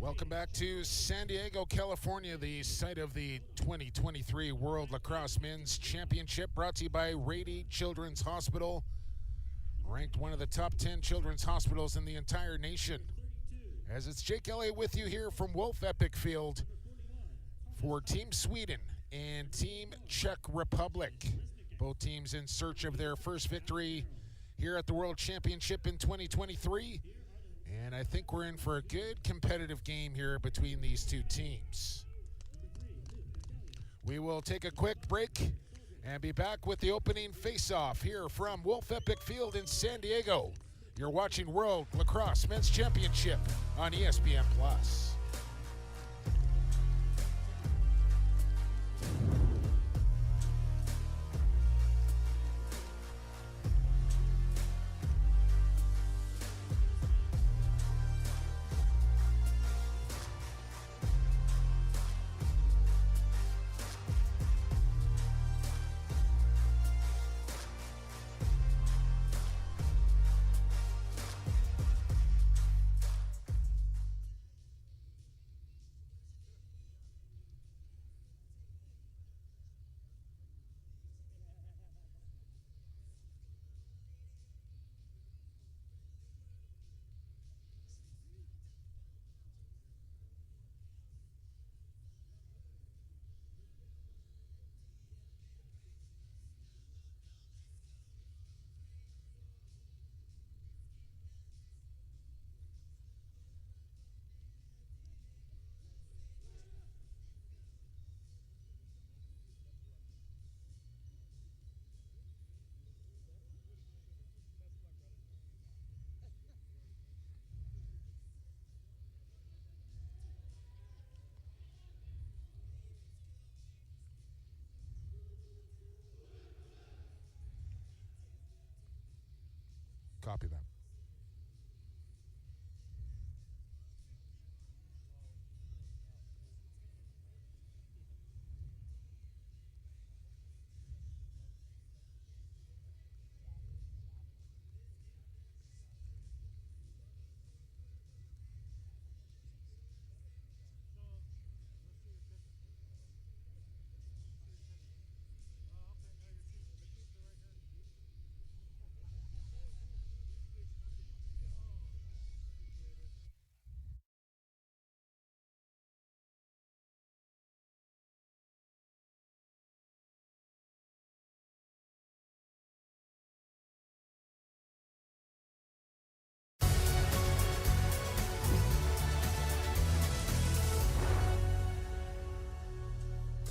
Welcome back to San Diego, California, the site of the 2023 World Lacrosse Men's Championship, brought to you by Rady Children's Hospital, ranked one of the top 10 children's hospitals in the entire nation. As it's Jake Elliott with you here from Wolf Epic Field for Team Sweden and Team Czech Republic. Both teams in search of their first victory here at the World Championship in 2023. And I think we're in for a good competitive game here between these two teams. We will take a quick break and be back with the opening face-off here from Wolf Epic Field in San Diego. You're watching World Lacrosse Men's Championship on ESPN+. Copy that.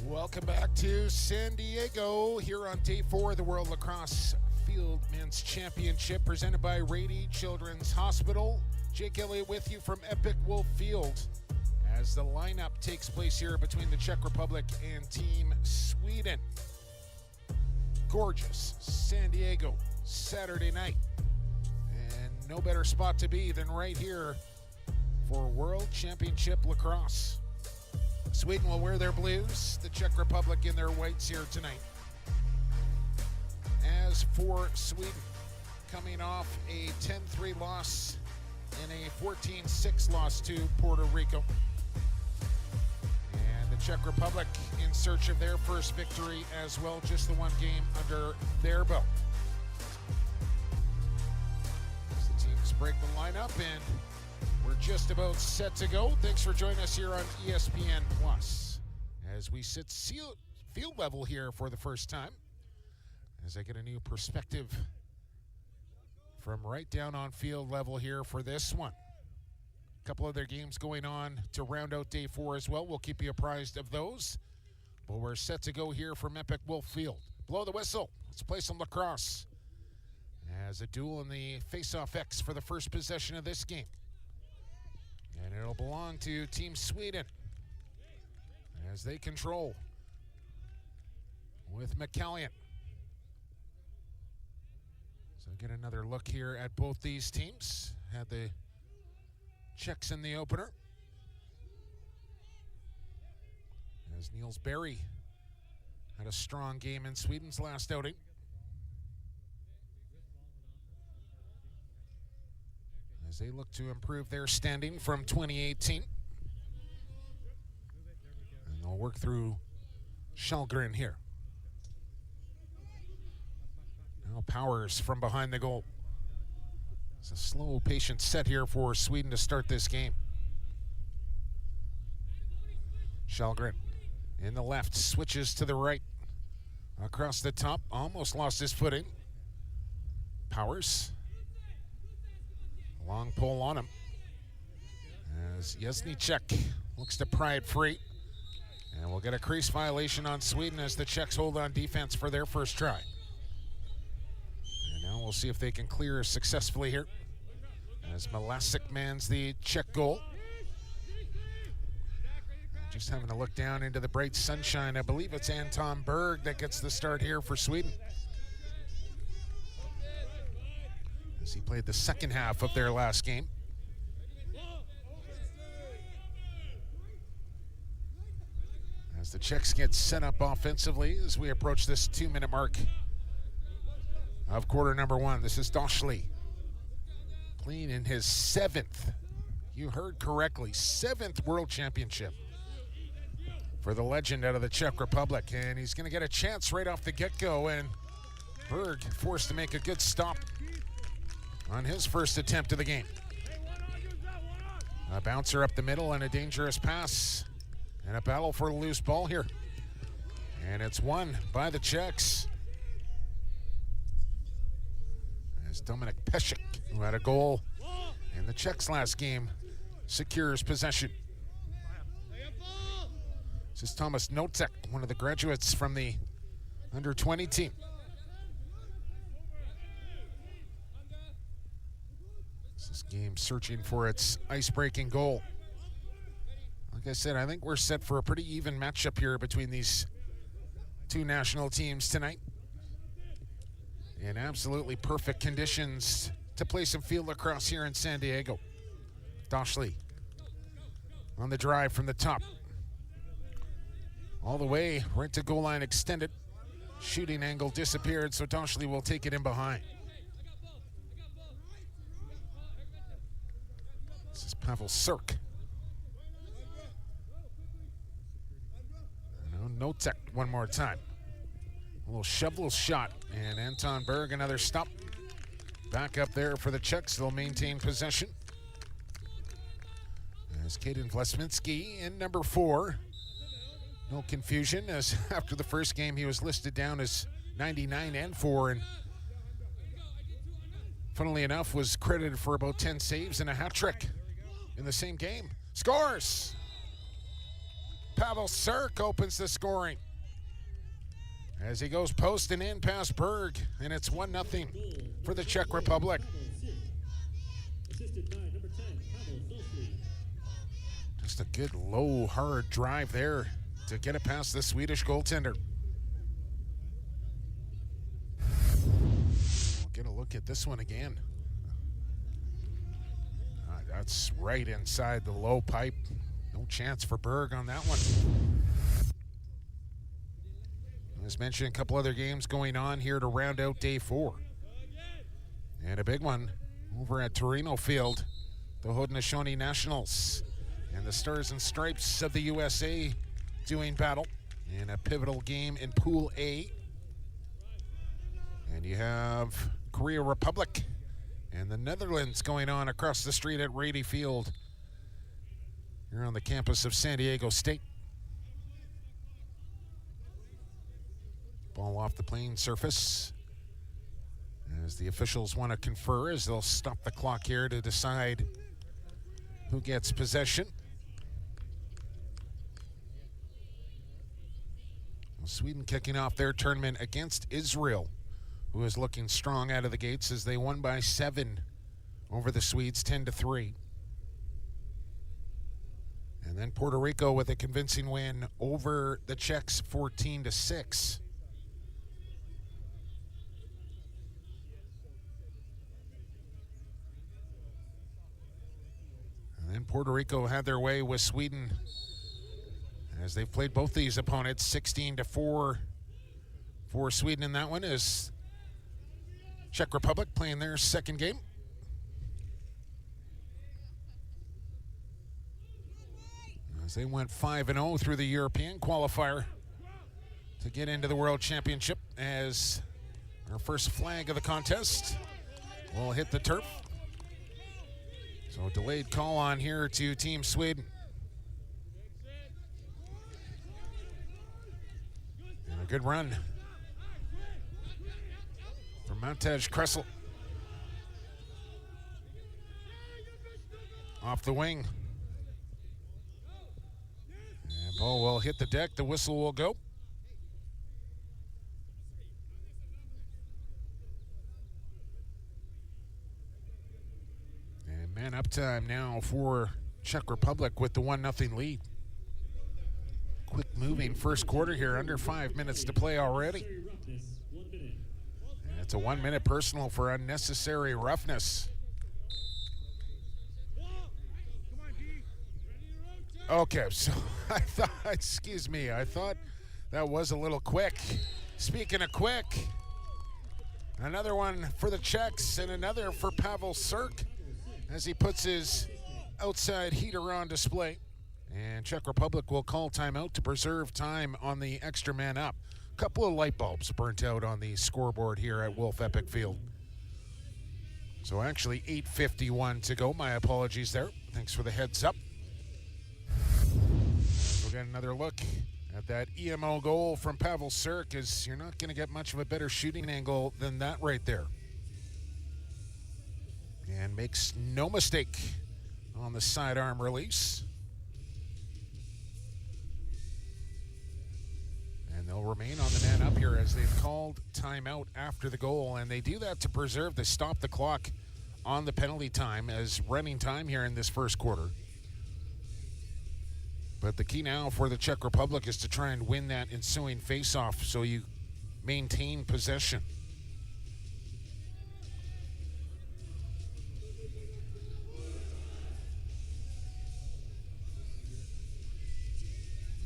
Welcome back to San Diego here on day 4 of the World Lacrosse Field Men's Championship presented by Rady Children's Hospital. Jake Elliott with you from Epic Wolf Field as the lineup takes place here between the Czech Republic and Team Sweden. Gorgeous San Diego Saturday night, and no better spot to be than right here for World Championship Lacrosse. Sweden will wear their blues, the Czech Republic in their whites here tonight. As for Sweden, coming off a 10-3 loss and a 14-6 loss to Puerto Rico. And the Czech Republic in search of their first victory as well, just the one game under their belt. As the teams break the lineup, and we're just about set to go. Thanks for joining us here on ESPN+. As we sit field level here for the first time, as I get a new perspective from right down on field level here for this one. A couple other games going on to round out day 4 as well. We'll keep you apprised of those. But we're set to go here from Epic Wolf Field. Blow the whistle. Let's play some lacrosse. As a duel in the face-off X for the first possession of this game. And it'll belong to Team Sweden as they control with McCallion. So get another look here at both these teams. Had the Czechs in the opener. As Niels Berry had a strong game in Sweden's last outing. As they look to improve their standing from 2018. We'll work through Källgren here. Now Powers from behind the goal. It's a slow, patient set here for Sweden to start this game. Källgren in the left, switches to the right. Across the top, almost lost his footing. Powers. Long pull on him. As Jesnicek looks to pry it free. And we'll get a crease violation on Sweden as the Czechs hold on defense for their first try. And now we'll see if they can clear successfully here. As Malasic mans the Czech goal. Just having a look down into the bright sunshine. I believe it's Anton Berg that gets the start here for Sweden, as he played the second half of their last game. As the Czechs get set up offensively as we approach this 2-minute mark of quarter number one. This is Doshli playing in his 7th, you heard correctly, 7th World Championship for the legend out of the Czech Republic. And he's going to get a chance right off the get-go, and Berg forced to make a good stop on his first attempt of the game. A bouncer up the middle and a dangerous pass, and a battle for the loose ball here. And it's won by the Czechs. As Dominik Pesek, who had a goal in the Czechs last game, secures possession. This is Thomas Notek, one of the graduates from the under-20 team. This game searching for its ice-breaking goal. Like I said, I think we're set for a pretty even matchup here between these two national teams tonight. In absolutely perfect conditions to play some field lacrosse here in San Diego. Doshli on the drive from the top. All the way right to goal line extended. Shooting angle disappeared, so Doshli will take it in behind. This is Pavel Sirk. Notek one more time. A little shovel shot, and Anton Berg another stop. Back up there for the Czechs. They'll maintain possession. There's Kaden Vlasminski in number 4. No confusion, as after the first game he was listed down as 99 and 4, and funnily enough was credited for about 10 saves and a hat trick in the same game. Scores! Pavel Sirk opens the scoring as he goes posting in past Berg, and it's 1-0 for the Czech Republic. Just a good low, hard drive there to get it past the Swedish goaltender. We'll get a look at this one again. That's right inside the low pipe. No chance for Berg on that one. As mentioned, a couple other games going on here to round out day 4. And a big one over at Torino Field. The Haudenosaunee Nationals and the Stars and Stripes of the USA doing battle in a pivotal game in Pool A. And you have Korea Republic and the Netherlands going on across the street at Rady Field here on the campus of San Diego State. Ball off the playing surface as the officials want to confer, as they'll stop the clock here to decide who gets possession. Well, Sweden kicking off their tournament against Israel, who is looking strong out of the gates as they won by 7 over the Swedes, 10-3. And then Puerto Rico with a convincing win over the Czechs, 14-6. And then Puerto Rico had their way with Sweden as they've played both these opponents, 16-4 for Sweden in that one, as Czech Republic playing their second game. As They went 5-0 through the European qualifier to get into the World Championship, as our first flag of the contest will hit the turf. So delayed call on here to Team Sweden. And a good run from Montage Kressel. Off the wing. And ball will hit the deck. The whistle will go. And man up time now for Czech Republic with the 1-0 lead. Quick moving first quarter here, under 5 minutes to play already. And it's a 1-minute personal for unnecessary roughness. Okay, so I thought that was a little quick. Speaking of quick, another one for the Czechs and another for Pavel Srk as he puts his outside heater on display. And Czech Republic will call timeout to preserve time on the extra man up. Couple of light bulbs burnt out on the scoreboard here at Wolf Epic Field. So actually 8:51 to go. My apologies there. Thanks for the heads up. We'll get another look at that EMO goal from Pavel Srk, as you're not going to get much of a better shooting angle than that right there. And makes no mistake on the sidearm release. And they'll remain on the man up here as they've called timeout after the goal. And they do that to preserve, to stop the clock on the penalty time as running time here in this first quarter. But the key now for the Czech Republic is to try and win that ensuing face-off so you maintain possession.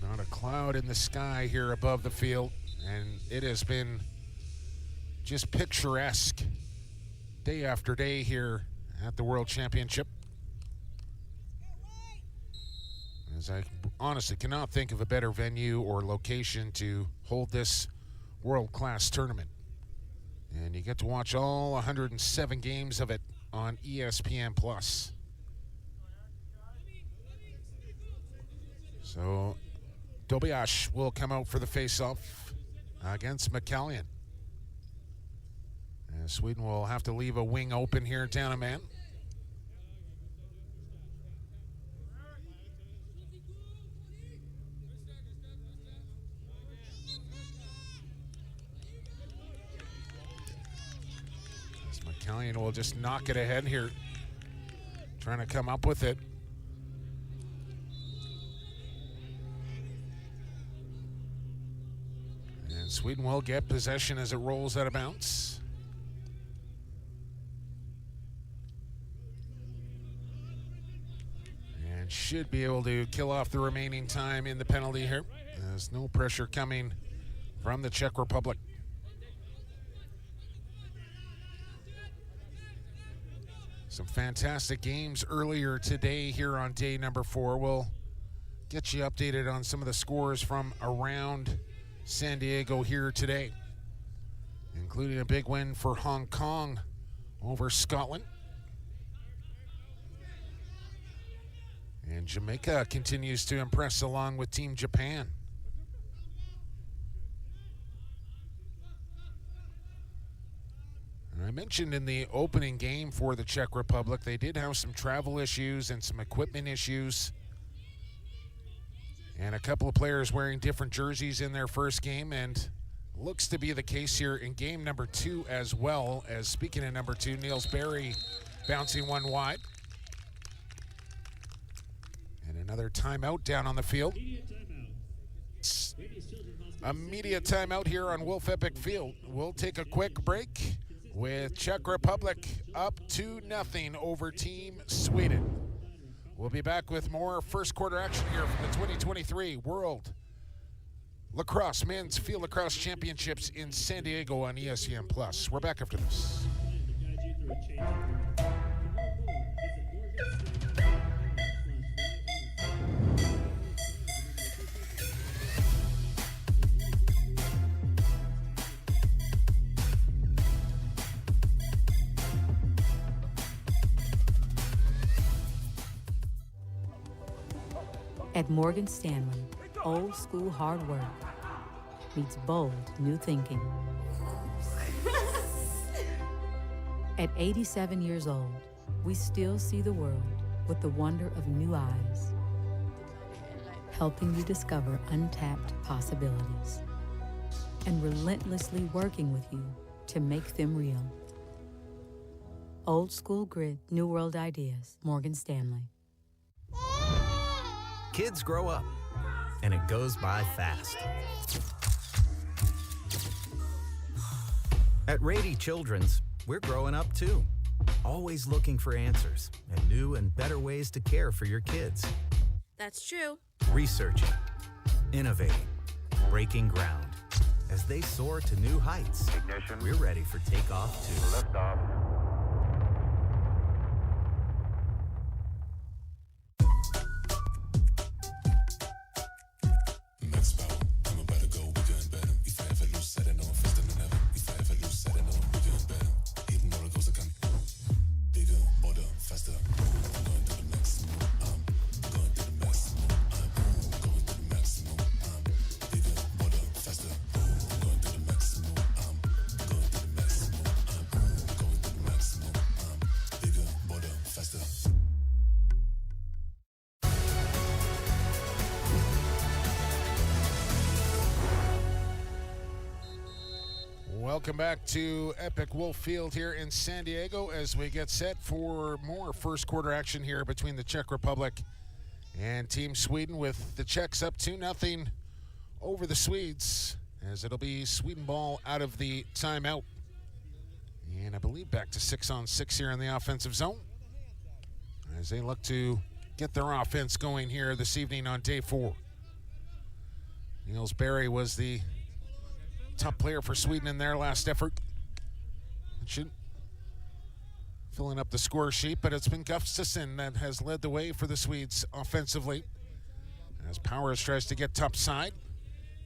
Not a cloud in the sky here above the field, and it has been just picturesque day after day here at the World Championship. As I honestly cannot think of a better venue or location to hold this world-class tournament. And you get to watch all 107 games of it on ESPN+. So Dobiash will come out for the face-off against McCallion. And Sweden will have to leave a wing open here, down a man. McCallion will just knock it ahead here, trying to come up with it. And Sweden will get possession as it rolls out of bounds. And should be able to kill off the remaining time in the penalty here. There's no pressure coming from the Czech Republic. Some fantastic games earlier today here on day number 4. We'll get you updated on some of the scores from around San Diego here today, including a big win for Hong Kong over Scotland. And Jamaica continues to impress along with Team Japan. I mentioned in the opening game for the Czech Republic, they did have some travel issues and some equipment issues. And a couple of players wearing different jerseys in their first game, and looks to be the case here in game number 2 as well. As speaking of number 2, Niels Berry bouncing one wide. And another timeout down on the field. A media timeout here on Wolf Epic Field. We'll take a quick break with Czech Republic up 2-0 over Team Sweden. We'll be back with more first quarter action here from the 2023 World Lacrosse Men's Field Lacrosse Championships in San Diego on ESPN+. We're back after this. At Morgan Stanley, old school hard work meets bold new thinking. At 87 years old, we still see the world with the wonder of new eyes, helping you discover untapped possibilities and relentlessly working with you to make them real. Old school grit, new world ideas. Morgan Stanley. Kids grow up, and it goes by fast. At Rady Children's, we're growing up too, always looking for answers and new and better ways to care for your kids. That's true. Researching, innovating, breaking ground. As they soar to new heights, Ignition. we're ready for takeoff too. Lift off. Welcome back to Epic Wolf Field here in San Diego as we get set for more first quarter action here between the Czech Republic and Team Sweden, with the Czechs up 2-0 over the Swedes, as it'll be Sweden ball out of the timeout. And I believe back to 6-on-6 here in the offensive zone as they look to get their offense going here this evening on day 4. Niels Berry was the top player for Sweden in their last effort. Filling up the score sheet, but it's been Gustafsson that has led the way for the Swedes offensively. As Powers tries to get top side.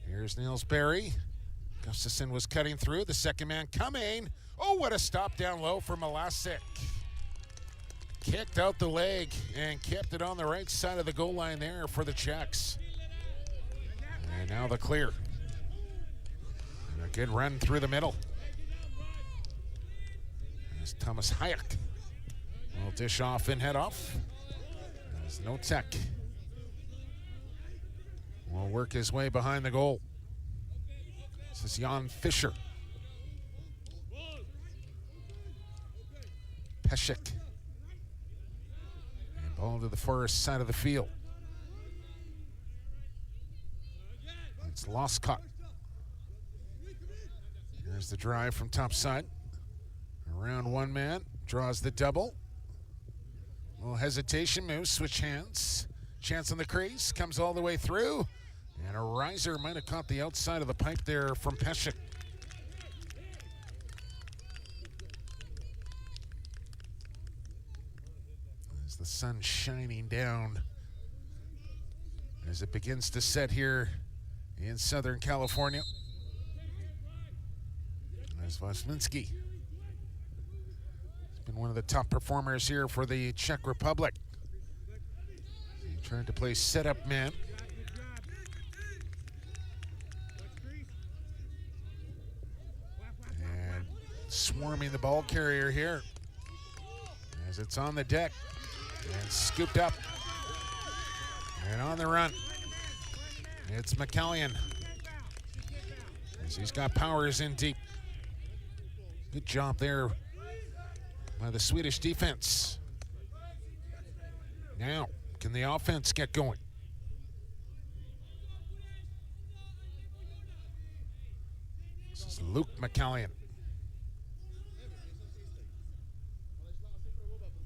Here's Niels Berry. Gustafsson was cutting through. The second man coming. Oh, what a stop down low for Malasic. Kicked out the leg and kept it on the right side of the goal line there for the Czechs. And now the clear. A good run through the middle. As Thomas Hayek will dish off and head off. As no tech will work his way behind the goal. This is Jan Fischer. Pesek. And ball to the forest side of the field. It's Loscott. There's the drive from top side. Around one man, draws the double. A little hesitation, moves, switch hands. Chance on the crease, comes all the way through. And a riser might have caught the outside of the pipe there from Pesek. As the sun shining down, as it begins to set here in Southern California. There's Vosminski. He's been one of the top performers here for the Czech Republic. He tried to play setup man. And swarming the ball carrier here as it's on the deck and scooped up. And on the run, it's McCallion. As he's got Powers in deep. Good job there by the Swedish defense. Now, can the offense get going? This is Luke McCallion.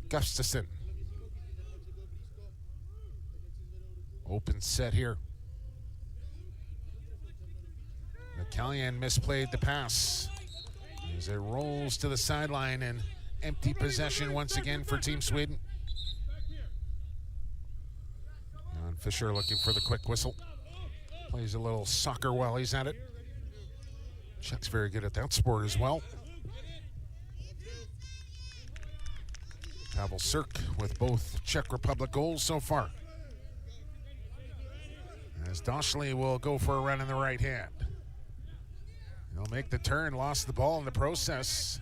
Gustafsson. Open set here. McCallion misplayed the pass as it rolls to the sideline, and empty possession once again for Team Sweden. Jan Fischer looking for the quick whistle. Plays a little soccer while he's at it. Czech's very good at that sport as well. Pavel Sirk with both Czech Republic goals so far. As Doshley will go for a run in the right hand. He'll make the turn, lost the ball in the process.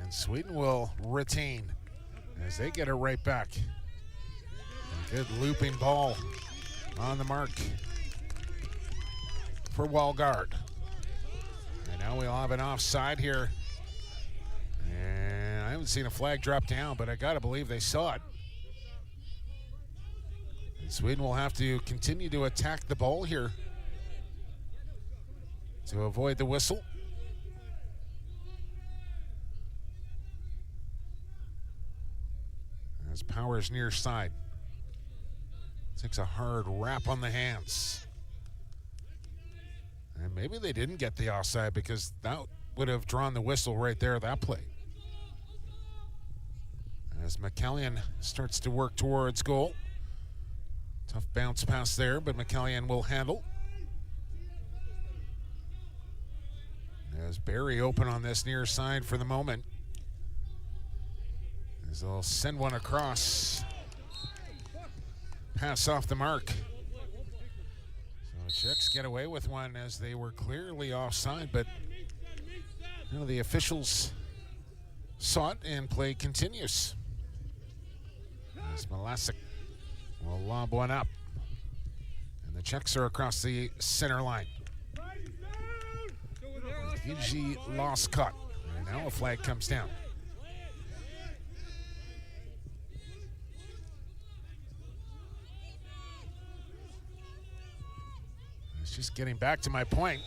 And Sweden will retain as they get it right back. A good looping ball on the mark for Walgard. And now we'll have an offside here. And I haven't seen a flag drop down, but I gotta believe they saw it. And Sweden will have to continue to attack the ball here to avoid the whistle. As Powers near side. Takes a hard wrap on the hands. And maybe they didn't get the offside because that would have drawn the whistle right there, that play. As McCallion starts to work towards goal. Tough bounce pass there, but McCallion will handle. As Barry open on this near side for the moment. As they'll send one across. Pass off the mark. So Czechs get away with one as they were clearly offside, but you know, the officials saw it and play continues. As Malasic will lob one up. And the Czechs are across the center line. Fiji lost cut. And now a flag comes down. It's just getting back to my point.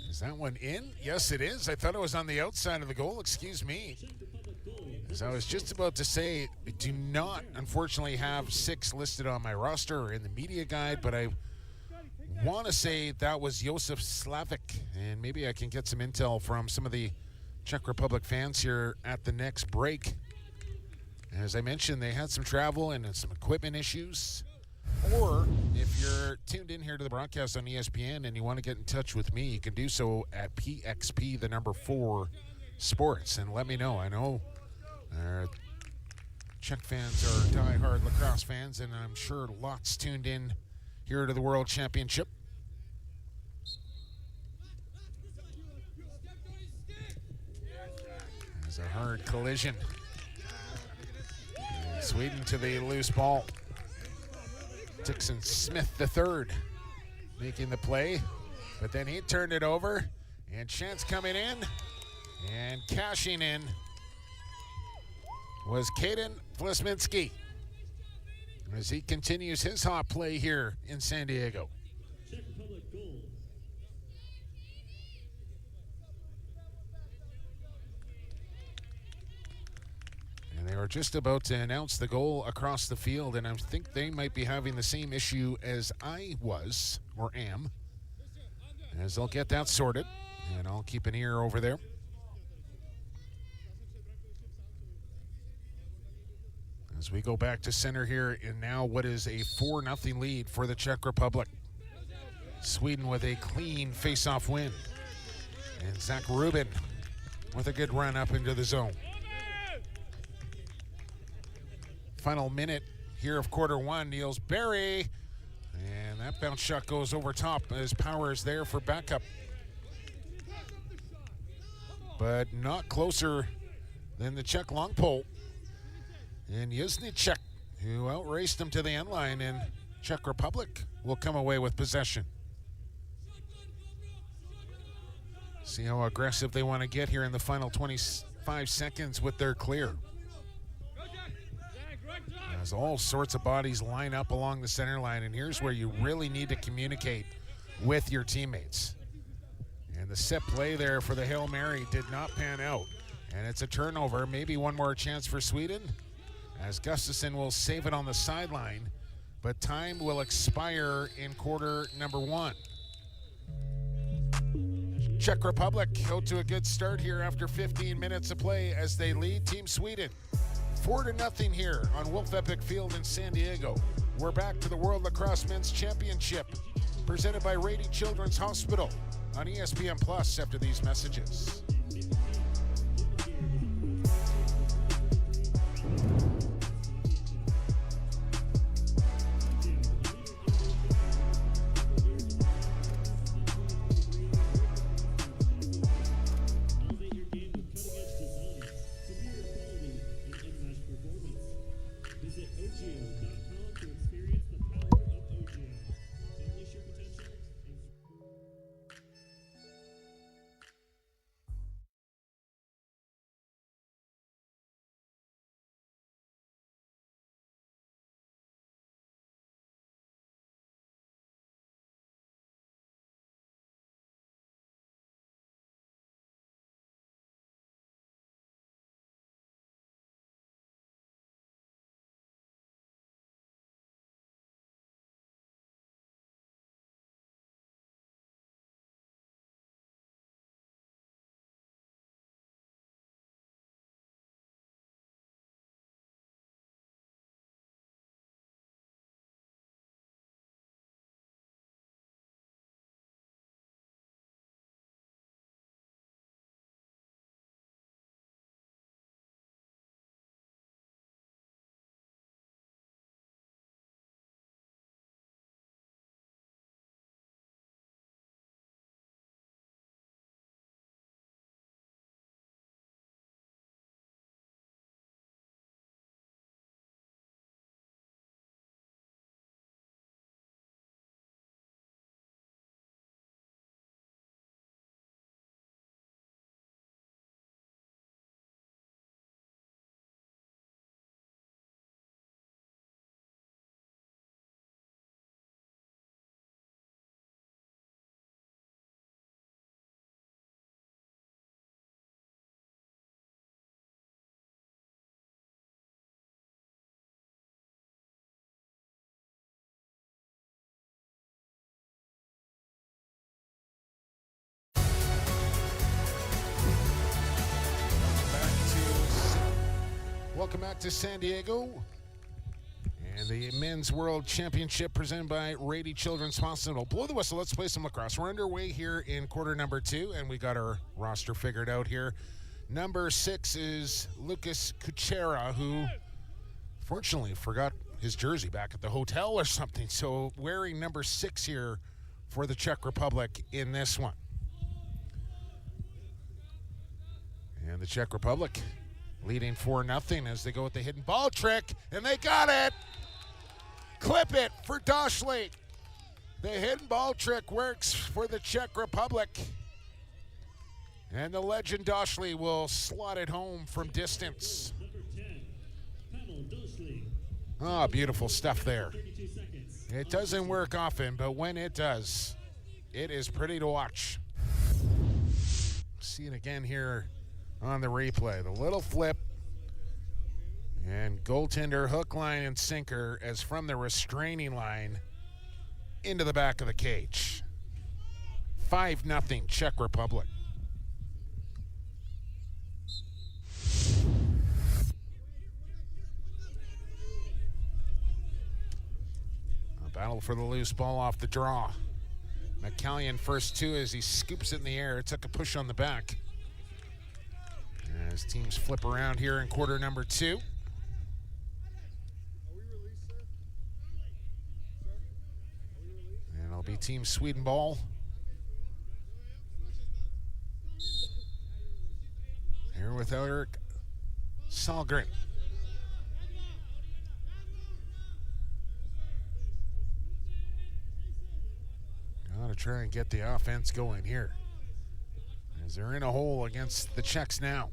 Is that one in? Yes, it is. I thought it was on the outside of the goal. Excuse me. As I was just about to say, I do not, unfortunately, have 6 listed on my roster or in the media guide, but I want to say that was Josef Slavik, and maybe I can get some intel from some of the Czech Republic fans here at the next break. As I mentioned, they had some travel and some equipment issues. Or if you're tuned in here to the broadcast on ESPN and you want to get in touch with me, you can do so at PXP, the number 4 Sports, and let me know. I know Czech fans are diehard lacrosse fans, and I'm sure lots tuned in here to the World Championship. There's a hard collision. And Sweden to the loose ball. Dixon Smith III making the play, but then he turned it over, and chance coming in, and cashing in was Caden Vlisminski as he continues his hot play here in San Diego. And they were just about to announce the goal across the field, and I think they might be having the same issue as I was, or am, as they'll get that sorted, and I'll keep an ear over there. As we go back to center here in now what is a 4-0 lead for the Czech Republic. Sweden with a clean face-off win. And Zach Rubin with a good run up into the zone. Final minute here of quarter one, Niels Berry. And that bounce shot goes over top as Powers there for backup. But not closer than the Czech long pole. And Yuznicek, who outraced him to the end line, and Czech Republic will come away with possession. See how aggressive they want to get here in the final 25 seconds with their clear. As all sorts of bodies line up along the center line, and here's where you really need to communicate with your teammates. And the set play there for the Hail Mary did not pan out. And it's a turnover, maybe one more chance for Sweden, as Gustafsson will save it on the sideline, but time will expire in quarter number 1. Czech Republic out to a good start here after 15 minutes of play as they lead Team Sweden 4-0 here on Wolf Epic Field in San Diego. We're back to the World Lacrosse Men's Championship presented by Rady Children's Hospital on ESPN Plus after these messages. welcome back to San Diego. And the Men's World Championship presented by Rady Children's Hospital. Blow the whistle, let's play some lacrosse. We're underway here in quarter number 2, and we got our roster figured out here. Number 6 is Lucas Kuchera, who fortunately forgot his jersey back at the hotel or something. So wearing number 6 here for the Czech Republic in this one. And the Czech Republic leading 4-0 as they go with the hidden ball trick, and they got it. Clip it for Dashley. The hidden ball trick works for the Czech Republic. And the legend Dashley will slot it home from distance. Ah, beautiful stuff there. It doesn't work often, but when it does, it is pretty to watch. See it again here on the replay. The little flip and goaltender hook, line, and sinker as from the restraining line into the back of the cage. 5-0 Czech Republic. A battle for the loose ball off the draw. McCallion first 2 as he scoops it in the air. It took a push on the back. As teams flip around here in quarter number 2. And it'll be Team Sweden ball. Here with Eric Salgren. Gotta try and get the offense going here, as they're in a hole against the Czechs now.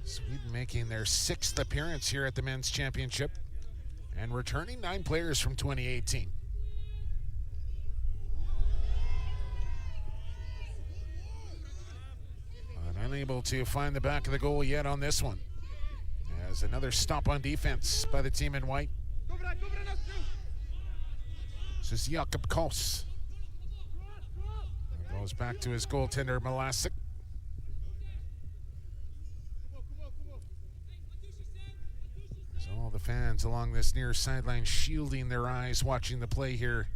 Sweden making their 6th appearance here at the Men's Championship and returning 9 players from 2018. But unable to find the back of the goal yet on this one. As another stop on defense by the team in white. This is Jakob Kos. Goes back to his goaltender, Malasic. As all the fans along this near sideline shielding their eyes watching the play here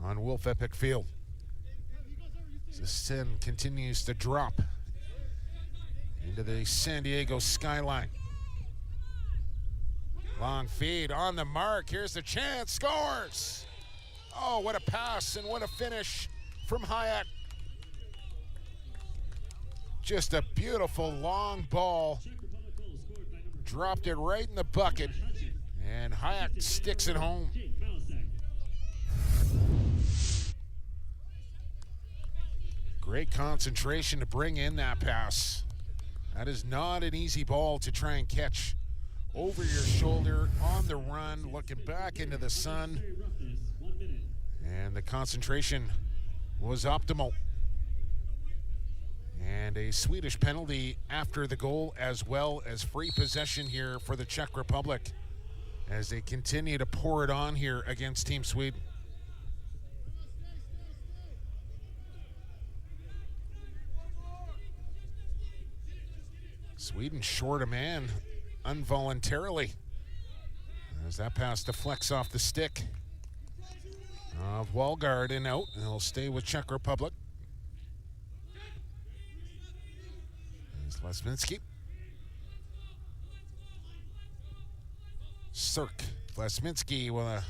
on Wolf Epic Field. As the sun continues to drop into the San Diego skyline. Long feed on the mark. Here's the chance. Scores! Oh, what a pass and what a finish from Hayek. Just a beautiful long ball. Dropped it right in the bucket. And Hayek sticks it home. Great concentration to bring in that pass. That is not an easy ball to try and catch. Over your shoulder, on the run, looking back into the sun. And the concentration was optimal. And a Swedish penalty after the goal, as well as free possession here for the Czech Republic as they continue to pour it on here against Team Sweden. Sweden short a man involuntarily as that pass deflects off the stick of Walgard and out, and he'll stay with Czech Republic. There's Lesminski. Cirk. Lesminski with a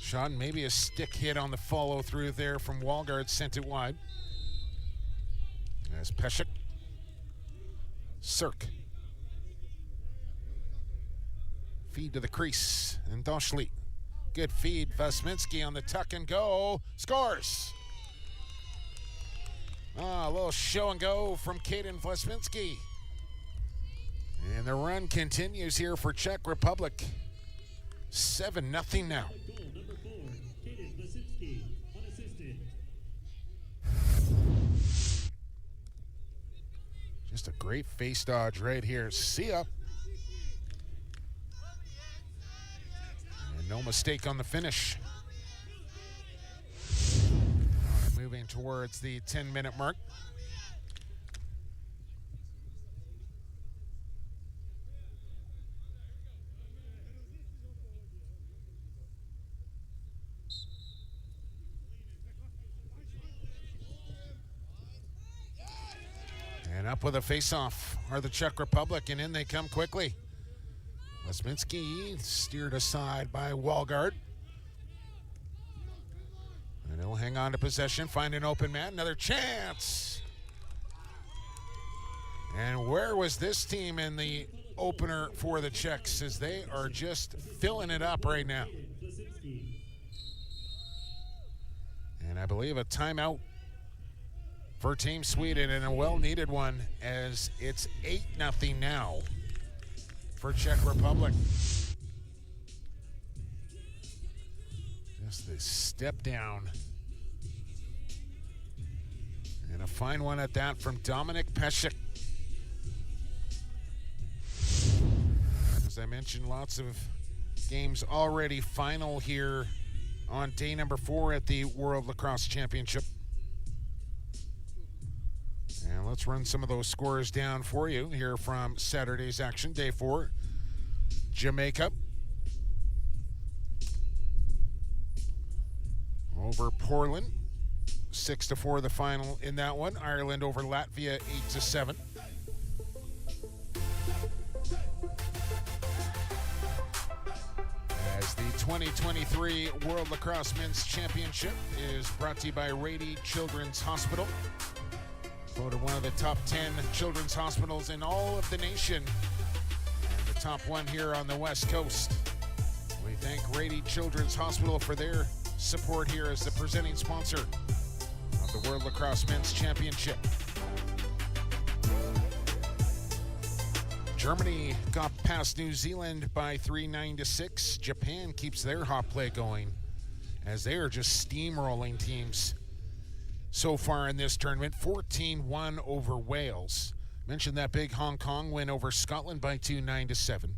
shot, maybe a stick hit on the follow through there from Walgard, sent it wide. There's Peshek. Cirk. Feed to the crease, and Dashley. Good feed, Vesminski on the tuck and go. Scores! A little show and go from Kaden Vesminski. And the run continues here for Czech Republic. 7-0 now. Just a great face dodge right here. See ya. And no mistake on the finish. Moving towards the 10-minute mark. And up with a face-off are the Czech Republic, and in they come quickly. Lesminski steered aside by Walgard. And he'll hang on to possession, find an open man, another chance. And where was this team in the opener for the Czechs, as they are just filling it up right now. And I believe a timeout for Team Sweden, and a well-needed one, as it's 8-0 now for Czech Republic. Just this step down. And a fine one at that from Dominik Pesek. As I mentioned, lots of games already final here on day number 4 at the World Lacrosse Championship. And let's run some of those scores down for you here from Saturday's action. Day 4, Jamaica over Portland, 6-4 the final in that one. Ireland over Latvia, 8-7. As the 2023 World Lacrosse Men's Championship is brought to you by Rady Children's Hospital. Voted one of the top 10 children's hospitals in all of the nation, and the top one here on the West Coast. We thank Rady Children's Hospital for their support here as the presenting sponsor of the World Lacrosse Men's Championship. Germany got past New Zealand by 3-9-6. Japan keeps their hot play going, as they are just steamrolling teams so far in this tournament. 14-1 over Wales. Mentioned that big Hong Kong win over Scotland by 2, 9-7.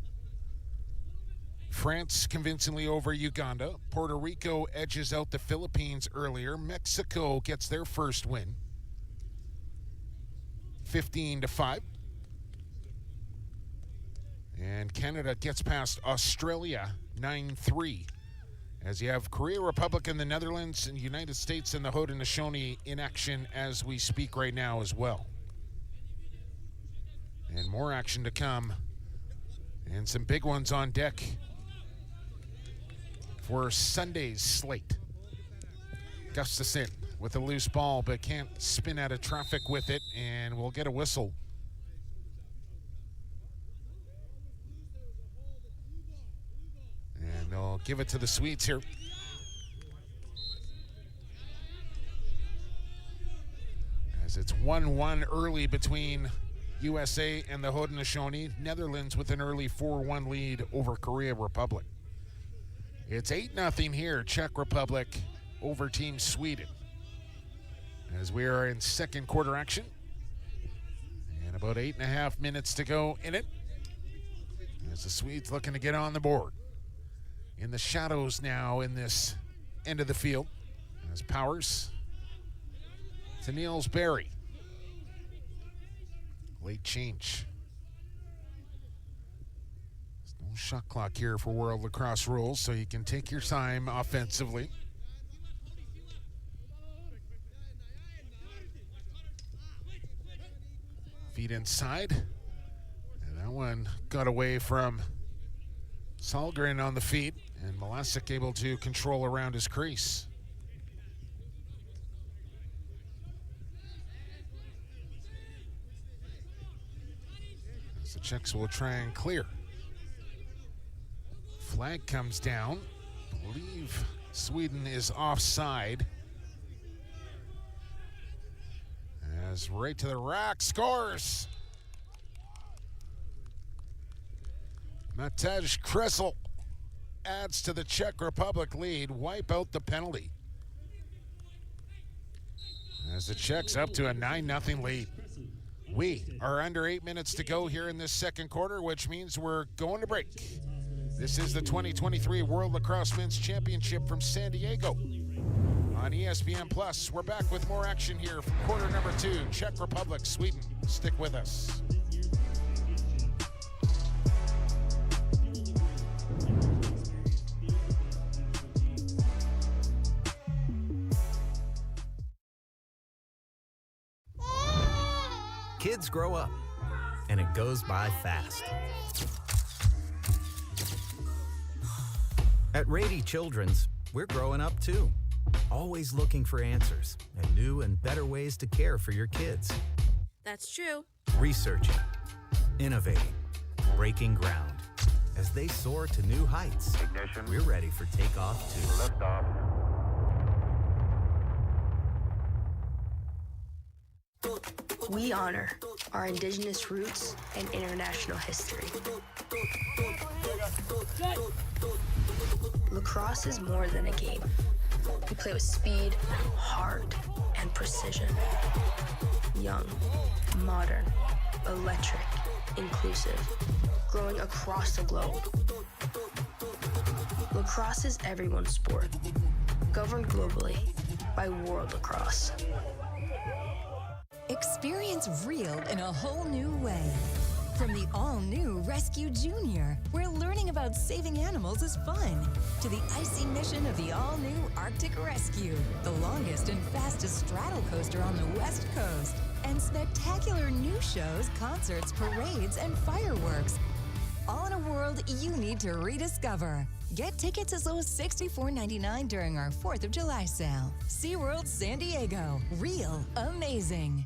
France convincingly over Uganda. Puerto Rico edges out the Philippines earlier. Mexico gets their first win, 15-5. And Canada gets past Australia, 9-3. As you have Korea Republic and the Netherlands and United States and the Haudenosaunee in action as we speak right now as well. And more action to come. And some big ones on deck for Sunday's slate. Gustafson with a loose ball, but can't spin out of traffic with it, and we'll get a whistle. And they'll give it to the Swedes here. As it's 1-1 early between USA and the Haudenosaunee. Netherlands with an early 4-1 lead over Korea Republic. It's 8-0 here, Czech Republic over Team Sweden, as we are in second quarter action. And about 8.5 minutes to go in it, as the Swedes looking to get on the board. In the shadows now in this end of the field, as Powers to Niels Berry. Late change. There's no shot clock here for World Lacrosse rules, so you can take your time offensively. Feet inside. And that one got away from Salgren on the feet, and Malasic able to control around his crease. As the Czechs will try and clear. Flag comes down. I believe Sweden is offside. As right to the rack, scores! Matej Kressel adds to the Czech Republic lead, wipe out the penalty. As the Czechs up to a 9-0 lead. We are under 8 minutes to go here in this second quarter, which means we're going to break. This is the 2023 World Lacrosse Men's Championship from San Diego on ESPN Plus. We're back with more action here from quarter number 2, Czech Republic, Sweden. Stick with us. Kids grow up, and it goes by fast. At Rady Children's, we're growing up too. Always looking for answers and new and better ways to care for your kids. That's true. Researching, innovating, breaking ground. As they soar to new heights, Ignition. we're ready for takeoff too. Liftoff. We honor our indigenous roots and international history. Lacrosse is more than a game. We play with speed, heart, and precision. Young, modern, electric, inclusive, growing across the globe. Lacrosse is everyone's sport, governed globally by World Lacrosse. Experience real in a whole new way. From the all-new Rescue Junior, where learning about saving animals is fun, to the icy mission of the all-new Arctic Rescue, the longest and fastest straddle coaster on the West Coast, and spectacular new shows, concerts, parades, and fireworks. All in a world you need to rediscover. Get tickets as low as $64.99 during our 4th of July sale. SeaWorld San Diego. Real amazing.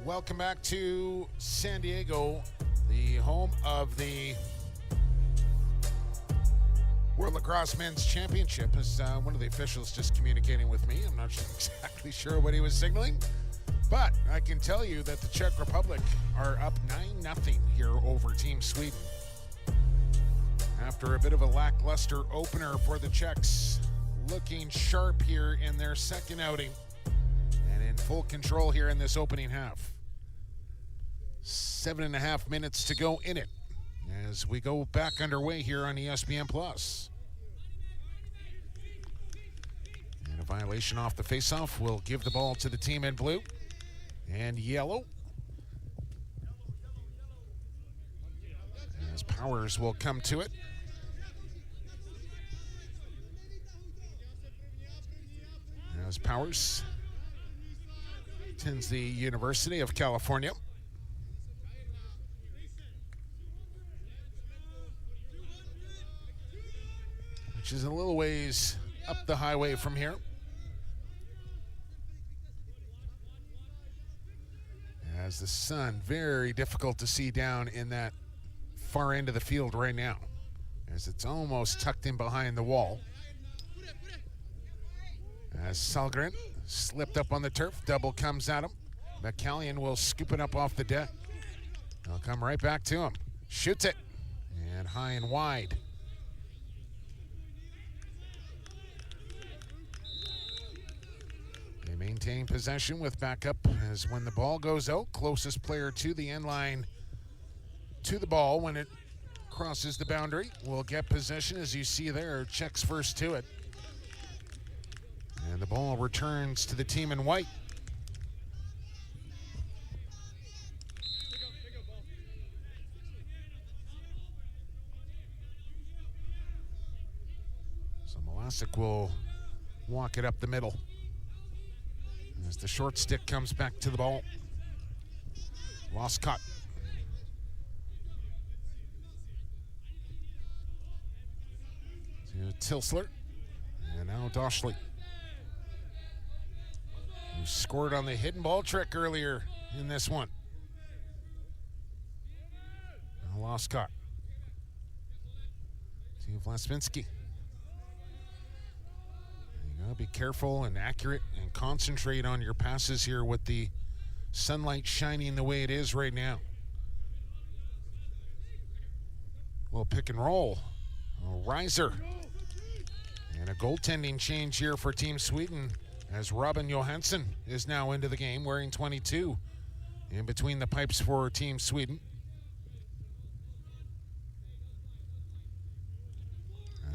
Welcome back to San Diego, the home of the World Lacrosse Men's Championship. Is one of the officials just communicating with me. I'm not exactly sure what he was signaling, but I can tell you that the Czech Republic are up 9-0 here over Team Sweden. After a bit of a lackluster opener for the Czechs, looking sharp here in their second outing and in full control here in this opening half. 7.5 minutes to go in it as we go back underway here on ESPN Plus. And a violation off the faceoff will give the ball to the team in blue and yellow. As Powers will come to it. As Powers attends the University of California. Which is a little ways up the highway from here. As the sun, very difficult to see down in that far end of the field right now, as it's almost tucked in behind the wall. As Salgren slipped up on the turf, double comes at him. McCallion will scoop it up off the deck. They'll come right back to him. Shoots it, and high and wide. They maintain possession with backup as when the ball goes out, closest player to the end line to the ball when it crosses the boundary will get possession. As you see there, Czechs first to it. And the ball returns to the team in white. So Malasic will walk it up the middle as the short stick comes back to the ball. Lost cut. To Tilsler. And now Doschley, who scored on the hidden ball trick earlier in this one. Now lost cut. To Vlaspinski. You gotta be careful and accurate and concentrate on your passes here with the sunlight shining the way it is right now. Well, pick and roll. A riser. And a goaltending change here for Team Sweden as Robin Johansson is now into the game wearing 22 in between the pipes for Team Sweden.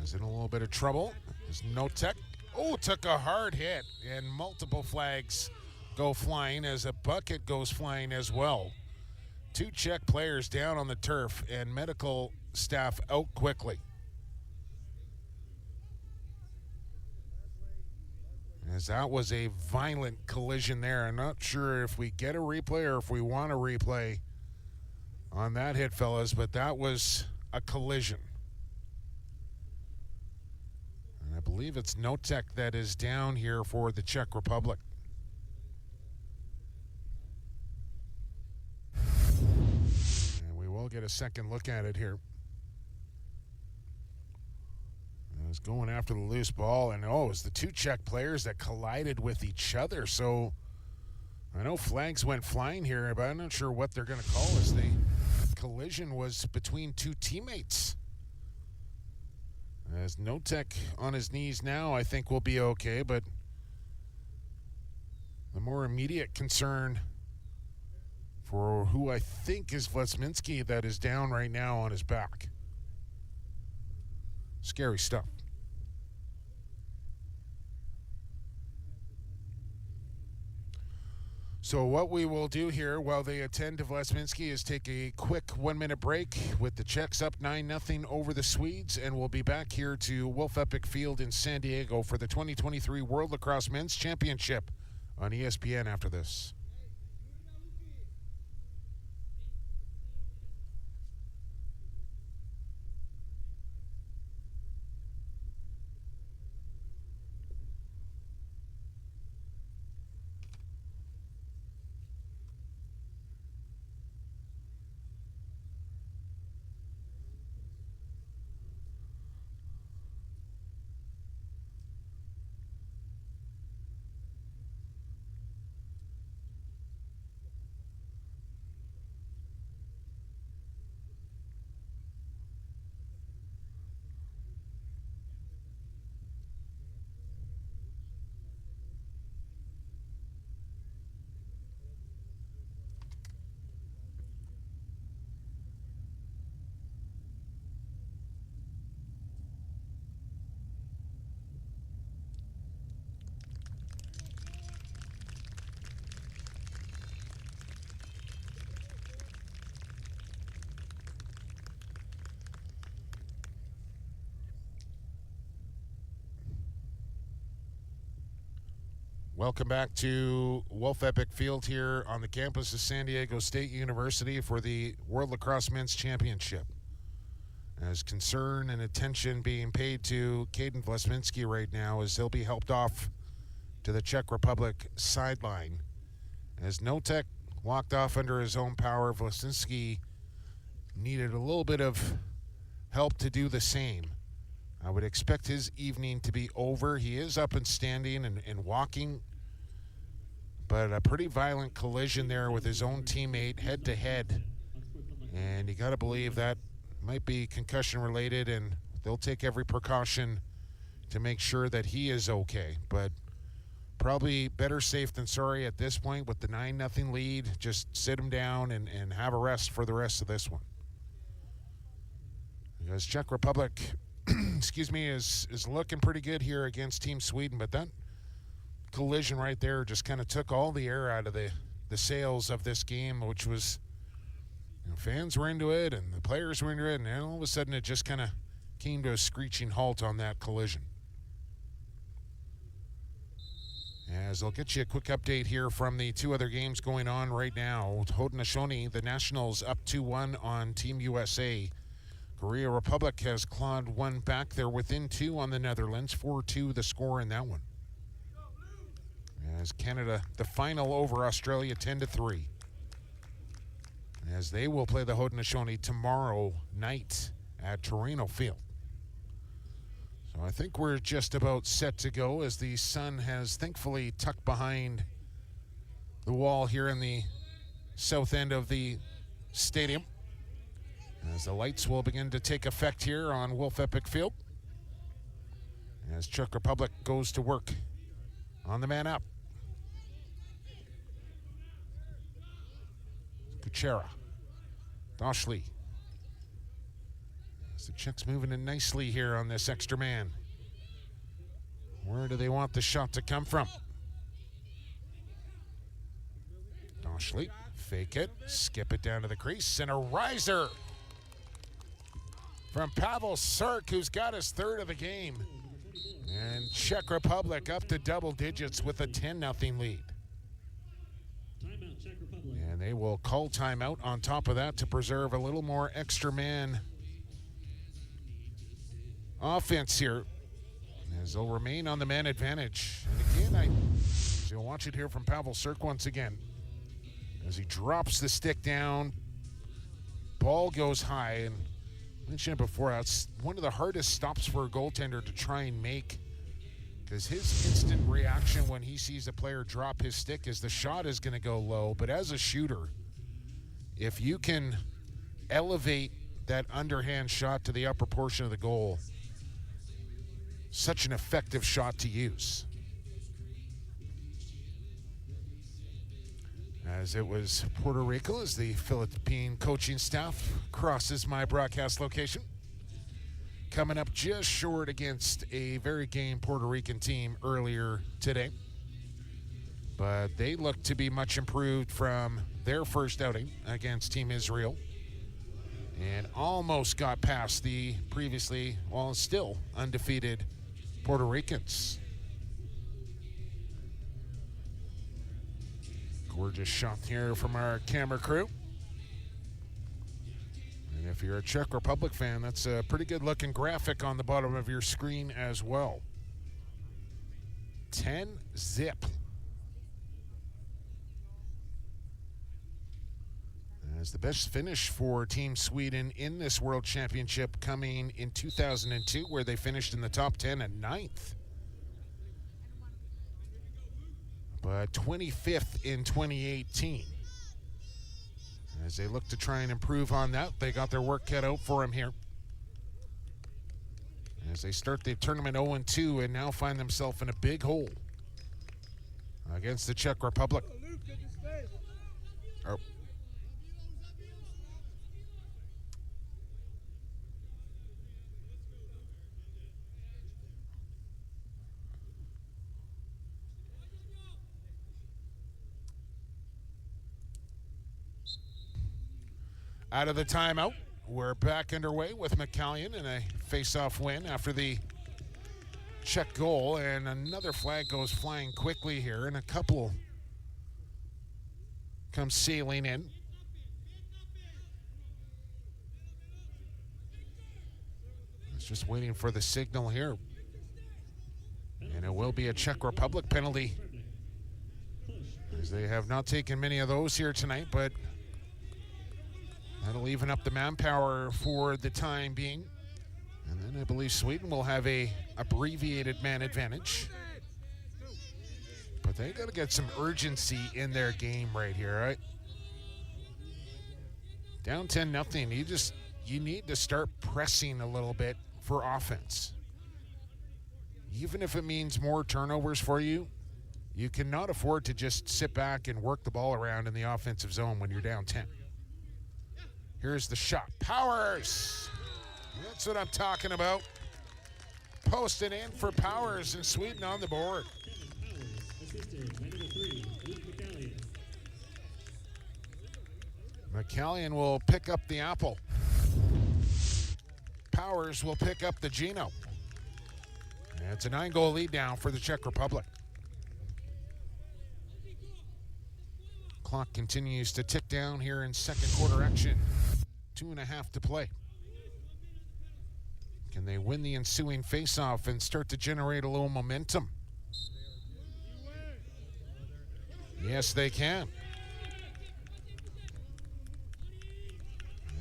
Is in a little bit of trouble. Is Notek. Oh, took a hard hit, and multiple flags go flying as a bucket goes flying as well. 2 Czech players down on the turf and medical staff out quickly. As that was a violent collision there. I'm not sure if we get a replay or if we want a replay on that hit, fellas, but that was a collision. And I believe it's Notek that is down here for the Czech Republic. And we will get a second look at it here. Was going after the loose ball, and it was the two Czech players that collided with each other. So I know flags went flying here, but I'm not sure what they're going to call as the collision was between two teammates. As Notek on his knees now, I think we'll be okay, but the more immediate concern for who I think is Vlasminski that is down right now on his back. Scary stuff. So what we will do here while they attend to Vlasminski is take a quick 1-minute break with the Czechs up 9-0 over the Swedes, and we'll be back here to Wolf Epic Field in San Diego for the 2023 World Lacrosse Men's Championship on ESPN after this. Welcome back to Wolf Epic Field here on the campus of San Diego State University for the World Lacrosse Men's Championship. As concern and attention being paid to Caden Vlasminski right now as he'll be helped off to the Czech Republic sideline. As Notek walked off under his own power, Vlasminski needed a little bit of help to do the same. I would expect his evening to be over. He is up and standing and walking, but a pretty violent collision there with his own teammate head-to-head. And you got to believe that might be concussion-related, and they'll take every precaution to make sure that he is okay. But probably better safe than sorry at this point with the 9-0 lead. Just sit him down and have a rest for the rest of this one. Because Czech Republic excuse me, is looking pretty good here against Team Sweden, but that collision right there just kind of took all the air out of the sails of this game, which was, fans were into it and the players were into it, and then all of a sudden it just kind of came to a screeching halt on that collision. As I'll get you a quick update here from the two other games going on right now. Haudenosaunee, the Nationals up 2-1 on Team USA. Korea Republic has clawed one back. They're within 2 on the Netherlands. 4-2 the score in that one. As Canada, the final over Australia, 10-3. As they will play the Haudenosaunee tomorrow night at Torino Field. So I think we're just about set to go as the sun has thankfully tucked behind the wall here in the south end of the stadium. As the lights will begin to take effect here on Wolf Epic Field. As Czech Republic goes to work on the man up. Kuchera. Dashley. As the Czechs moving in nicely here on this extra man. Where do they want the shot to come from? Dashley. Fake it. Skip it down to the crease. And a riser from Pavel Sark, who's got his third of the game. And Czech Republic up to double digits with a 10-0 lead. And they will call timeout on top of that to preserve a little more extra man offense here, as they'll remain on the man advantage. And again, you'll watch it here from Pavel Sirk once again. As he drops the stick down, ball goes high, and I mentioned it before, that's one of the hardest stops for a goaltender to try and make, because his instant reaction when he sees a player drop his stick is the shot is going to go low. But as a shooter, if you can elevate that underhand shot to the upper portion of the goal, such an effective shot to use. As it was Puerto Rico, as the Philippine coaching staff crosses my broadcast location. Coming up just short against a very game Puerto Rican team earlier today. But they look to be much improved from their first outing against Team Israel. And almost got past the previously, well, still undefeated Puerto Ricans. Gorgeous shot here from our camera crew. And if you're a Czech Republic fan, that's a pretty good looking graphic on the bottom of your screen as well. 10-0. As the best finish for Team Sweden in this World Championship coming in 2002, where they finished in the top 10 at 9th. But 25th in 2018. As they look to try and improve on that, they got their work cut out for them here. As they start the tournament 0-2 and now find themselves in a big hole against the Czech Republic. Oh. Out of the timeout, we're back underway with McCallion in a face-off win after the Czech goal, and another flag goes flying quickly here, and a couple come sailing in. It's just waiting for the signal here, and it will be a Czech Republic penalty, as they have not taken many of those here tonight, but that'll even up the manpower for the time being. And then I believe Sweden will have a abbreviated man advantage. But they got to get some urgency in their game right here, right? Down 10-0. You need to start pressing a little bit for offense. Even if it means more turnovers for you, you cannot afford to just sit back and work the ball around in the offensive zone when you're down 10. Here's the shot. Powers! That's what I'm talking about. Posted in for Powers, and Sweden on the board. McCallion will pick up the apple. Powers will pick up the Gino. And it's a 9-goal lead now for the Czech Republic. Clock continues to tick down here in second quarter action. 2.5 to play. Can they win the ensuing faceoff and start to generate a little momentum? Yes, they can.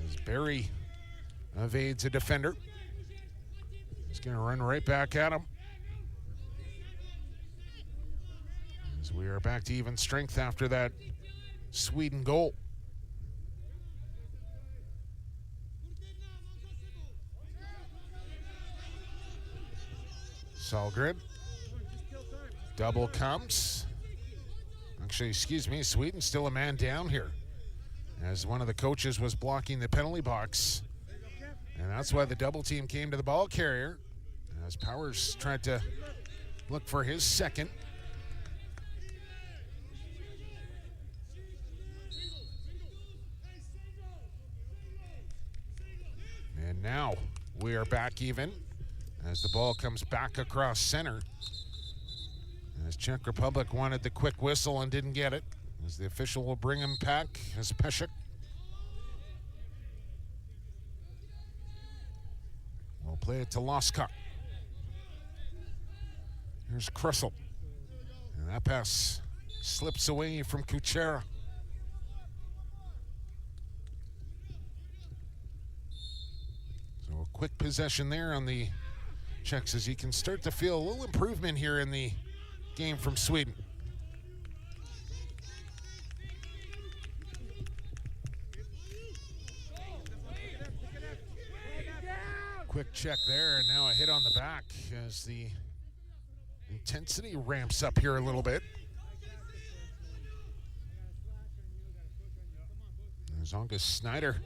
As Barry evades a defender, he's going to run right back at him. As we are back to even strength after that Sweden goal. Salgren. Double comes. Actually, excuse me, Sweden's still a man down here, as one of the coaches was blocking the penalty box. And that's why the double team came to the ball carrier, as Powers tried to look for his second. And now we are back even as the ball comes back across center. As Czech Republic wanted the quick whistle and didn't get it, as the official will bring him back as Peshek. We'll play it to Loskok. Here's Kressel. And that pass slips away from Kuchera. So a quick possession there on the Czechs as you can start to feel a little improvement here in the game from Sweden. Quick check there, and now a hit on the back as the intensity ramps up here a little bit. As August Snyder,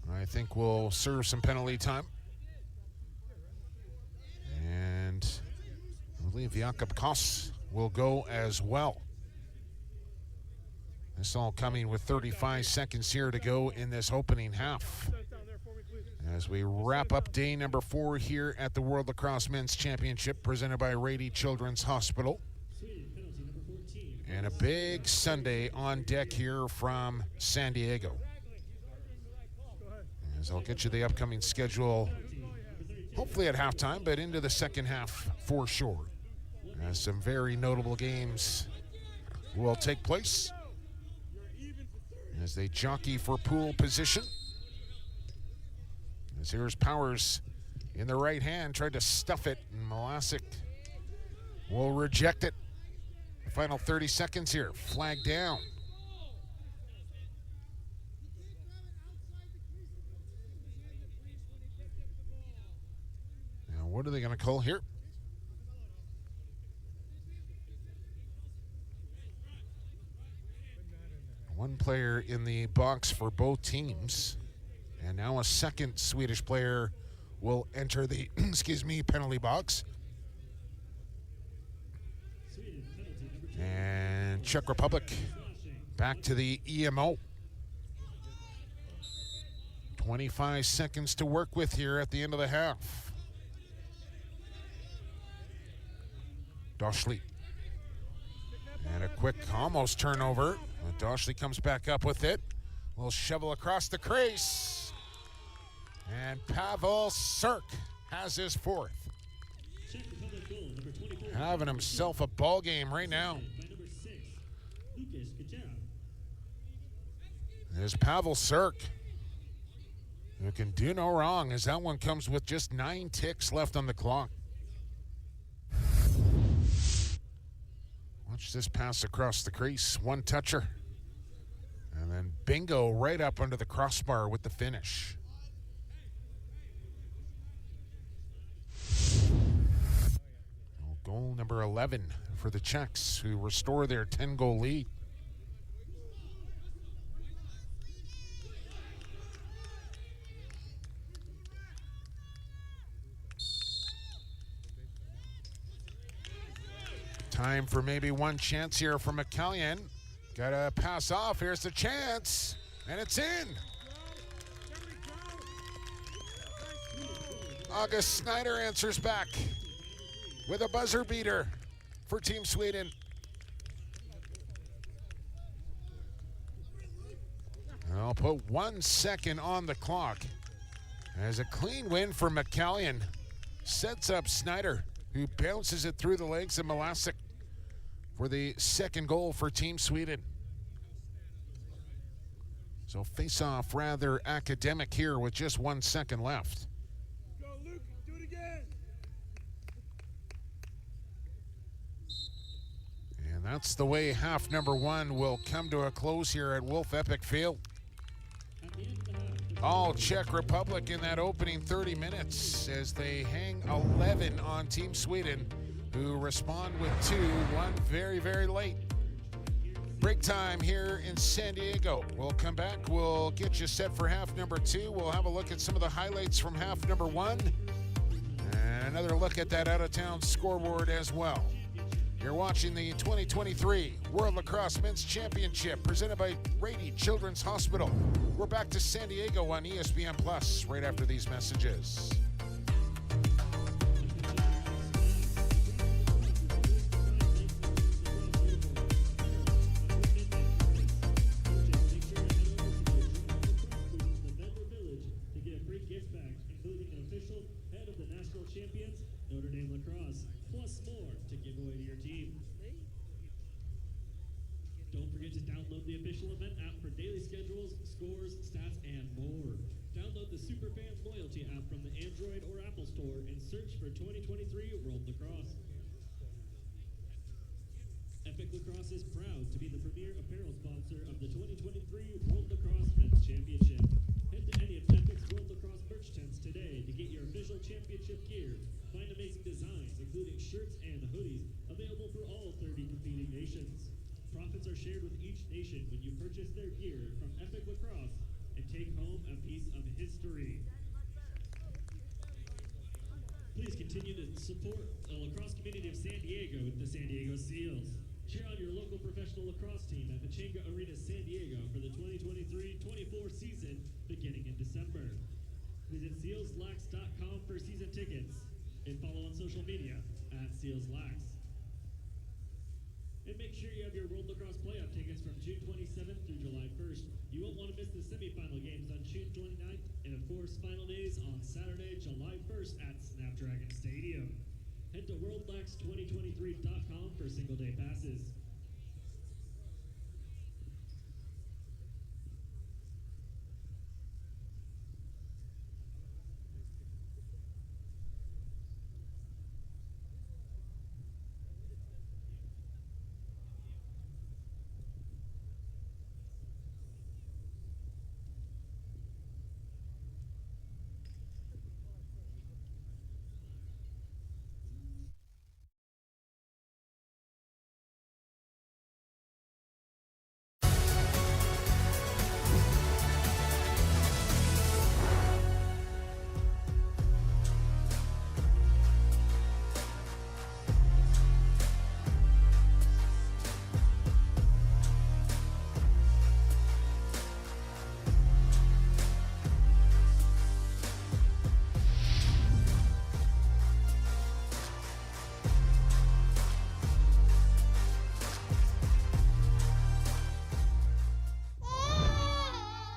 I think, will serve some penalty time. And I believe Jakob Koss will go as well. This all coming with 35 seconds here to go in this opening half. As we wrap up day number 4 here at the World Lacrosse Men's Championship presented by Rady Children's Hospital. And a big Sunday on deck here from San Diego. As I'll get you the upcoming schedule, hopefully at halftime, but into the second half for sure. As some very notable games will take place as they jockey for pool position. As here's Powers in the right hand, tried to stuff it, and Malasic will reject it. The final 30 seconds here, flag down. Now what are they going to call here? One player in the box for both teams. And now a second Swedish player will enter the, penalty box. And Czech Republic back to the EMO. 25 seconds to work with here at the end of the half. Doschley. And a quick almost turnover. Doschley comes back up with it. Will shovel across the crease. And Pavel Sirk has his 4th. Having himself a ball game right now. There's Pavel Sirk, who can do no wrong as that one comes with just 9 ticks left on the clock. Watch this pass across the crease. One toucher. And then bingo right up under the crossbar with the finish. Goal number 11 for the Czechs, who restore their 10-goal lead. Time for maybe one chance here from McCallion. Got to pass off. Here's the chance, and it's in. August Snyder answers back with a buzzer beater for Team Sweden. I'll put 1 second on the clock as a clean win for McCallion. Sets up Snyder, who bounces it through the legs of Malasic for the second goal for Team Sweden. So face-off rather academic here with just 1 second left. And that's the way half number 1 will come to a close here at Wolf Epic Field. All Czech Republic in that opening 30 minutes as they hang 11 on Team Sweden, who respond with 2, one very, very late. Break time here in San Diego. We'll come back. We'll get you set for half number 2. We'll have a look at some of the highlights from half number 1. And another look at that out-of-town scoreboard as well. You're watching the 2023 World Lacrosse Men's Championship presented by Rady Children's Hospital. We're back to San Diego on ESPN Plus right after these messages. Notre Dame Lacrosse, plus more to give away to your team. Don't forget to download the official event app for daily schedules, scores, stats, and more. Download the Superfans Loyalty app from the Android or Apple Store and search for 2023 World Lacrosse. Epic Lacrosse is proud to be the premier apparel sponsor of the 2023 World Lacrosse Men's Championship. Head to any of Epic's World Lacrosse merch tents today to get your official championship gear. Find amazing designs, including shirts and hoodies, available for all 30 competing nations. Profits are shared with each nation when you purchase their gear from Epic Lacrosse and take home a piece of history. Please continue to support the lacrosse community of San Diego with the San Diego Seals. Cheer on your local professional lacrosse team at Pechanga Arena San Diego for the 2023-24 season beginning in December. Visit sealslax.com for season tickets and follow on social media at sealslax. And make sure you have your World Lacrosse playoff tickets from June 27th through July 1st. You won't want to miss the semifinal games on June 29th and, of course, final days on Saturday, July 1st at Snapdragon Stadium. Head to worldlax2023.com for single-day passes.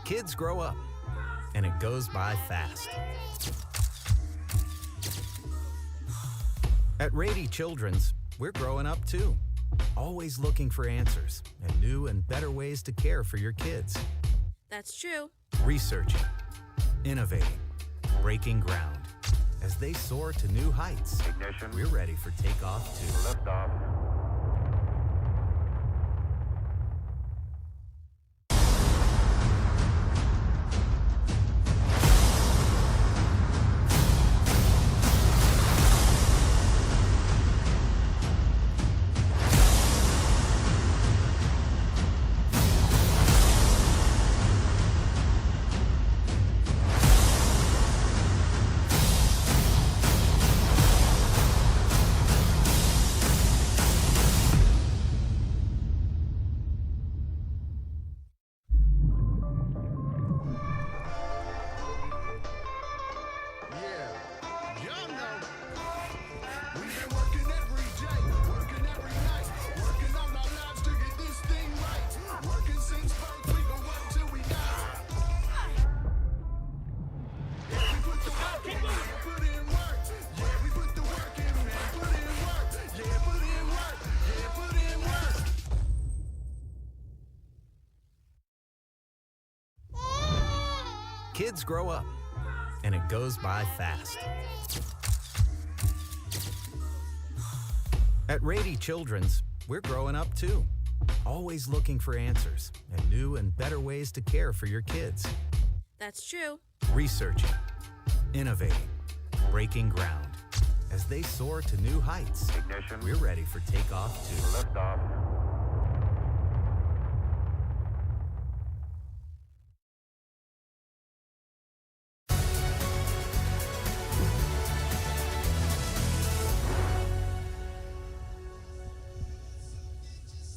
Kids grow up, and it goes by fast. At Rady Children's, we're growing up too, always looking for answers and new and better ways to care for your kids. That's true. Researching, innovating, breaking ground. As they soar to new heights, Ignition. we're ready for takeoff too. Lift off. Kids grow up, and it goes by fast. At Rady Children's, we're growing up too, always looking for answers and new and better ways to care for your kids. That's true. Researching, innovating, breaking ground. As they soar to new heights, Ignition. we're ready for takeoff too. Lift off.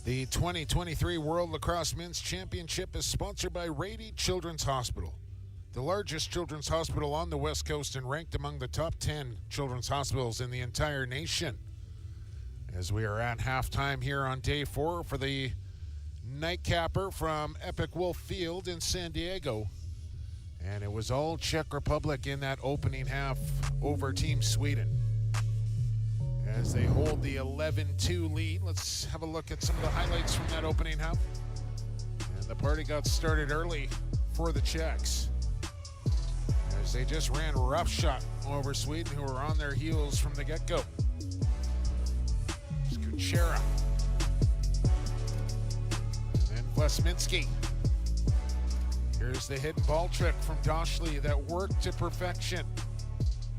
The 2023 World Lacrosse Men's Championship is sponsored by Rady Children's Hospital, the largest children's hospital on the West Coast and ranked among the top 10 children's hospitals in the entire nation. As we are at halftime here on day 4 for the nightcapper from Epic Wolf Field in San Diego. And it was all Czech Republic in that opening half over Team Sweden. hold the 11-2 lead. Let's have a look at some of the highlights from that opening half. And the party got started early for the Czechs, as they just ran roughshod over Sweden, who were on their heels from the get-go. Kuchera. And then Wesminski. Here's the hidden ball trick from Dashley that worked to perfection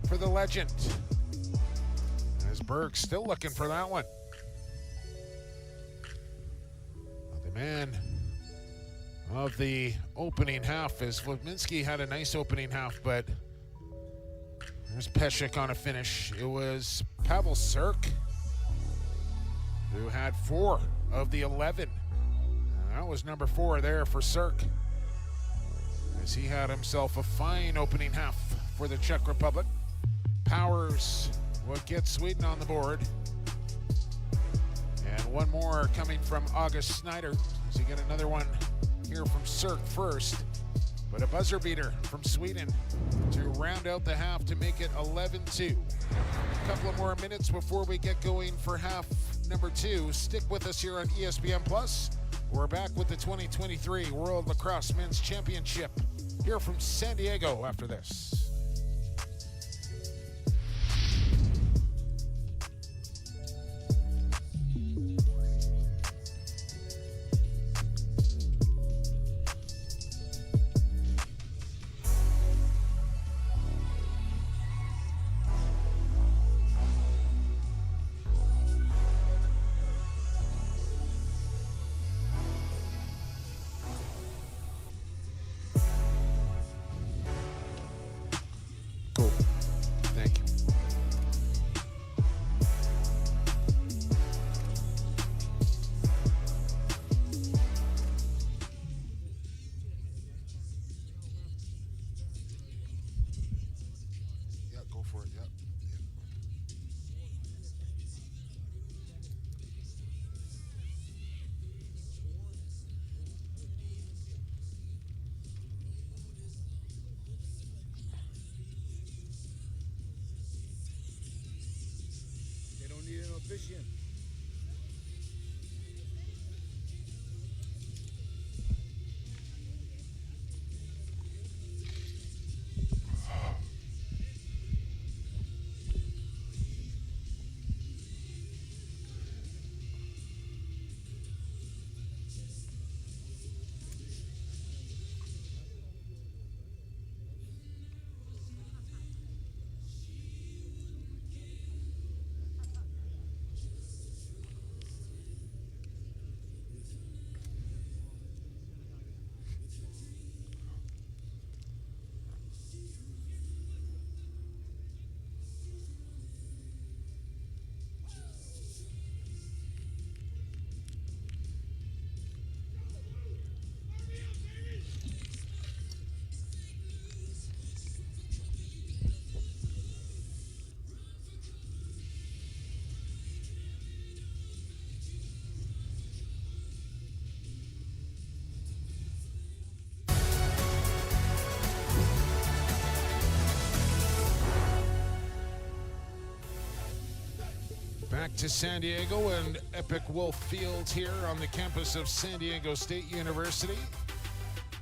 for the legend. As Berg still looking for that one. The man of the opening half, as Wesminski had a nice opening half, but there's Pesek on a finish. It was Pavel Sirk who had 4 of the 11. That was number 4 there for Sirk, as he had himself a fine opening half for the Czech Republic. Powers will get Sweden on the board. And one more coming from August Snyder. So you get another one here from Sirk first. But a buzzer beater from Sweden to round out the half to make it 11-2. A couple of more minutes before we get going for half number 2. Stick with us here on ESPN Plus. We're back with the 2023 World Lacrosse Men's Championship here from San Diego after this. Efficient. Back to San Diego and Epic Wolf Field here on the campus of San Diego State University,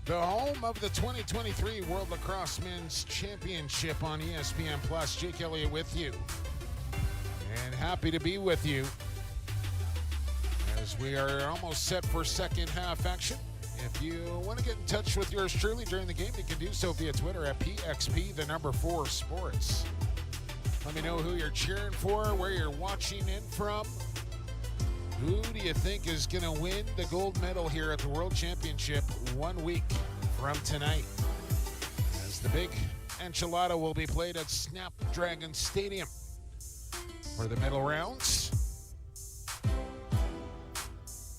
the home of the 2023 World Lacrosse Men's Championship on ESPN Plus. Jake Elliott with you, and happy to be with you as we are almost set for second half action. If you want to get in touch with yours truly during the game, you can do so via Twitter at PXP4 Sports. Let me know who you're cheering for, where you're watching in from. Who do you think is going to win the gold medal here at the World Championship 1 week from tonight? As the big enchilada will be played at Snapdragon Stadium for the medal rounds.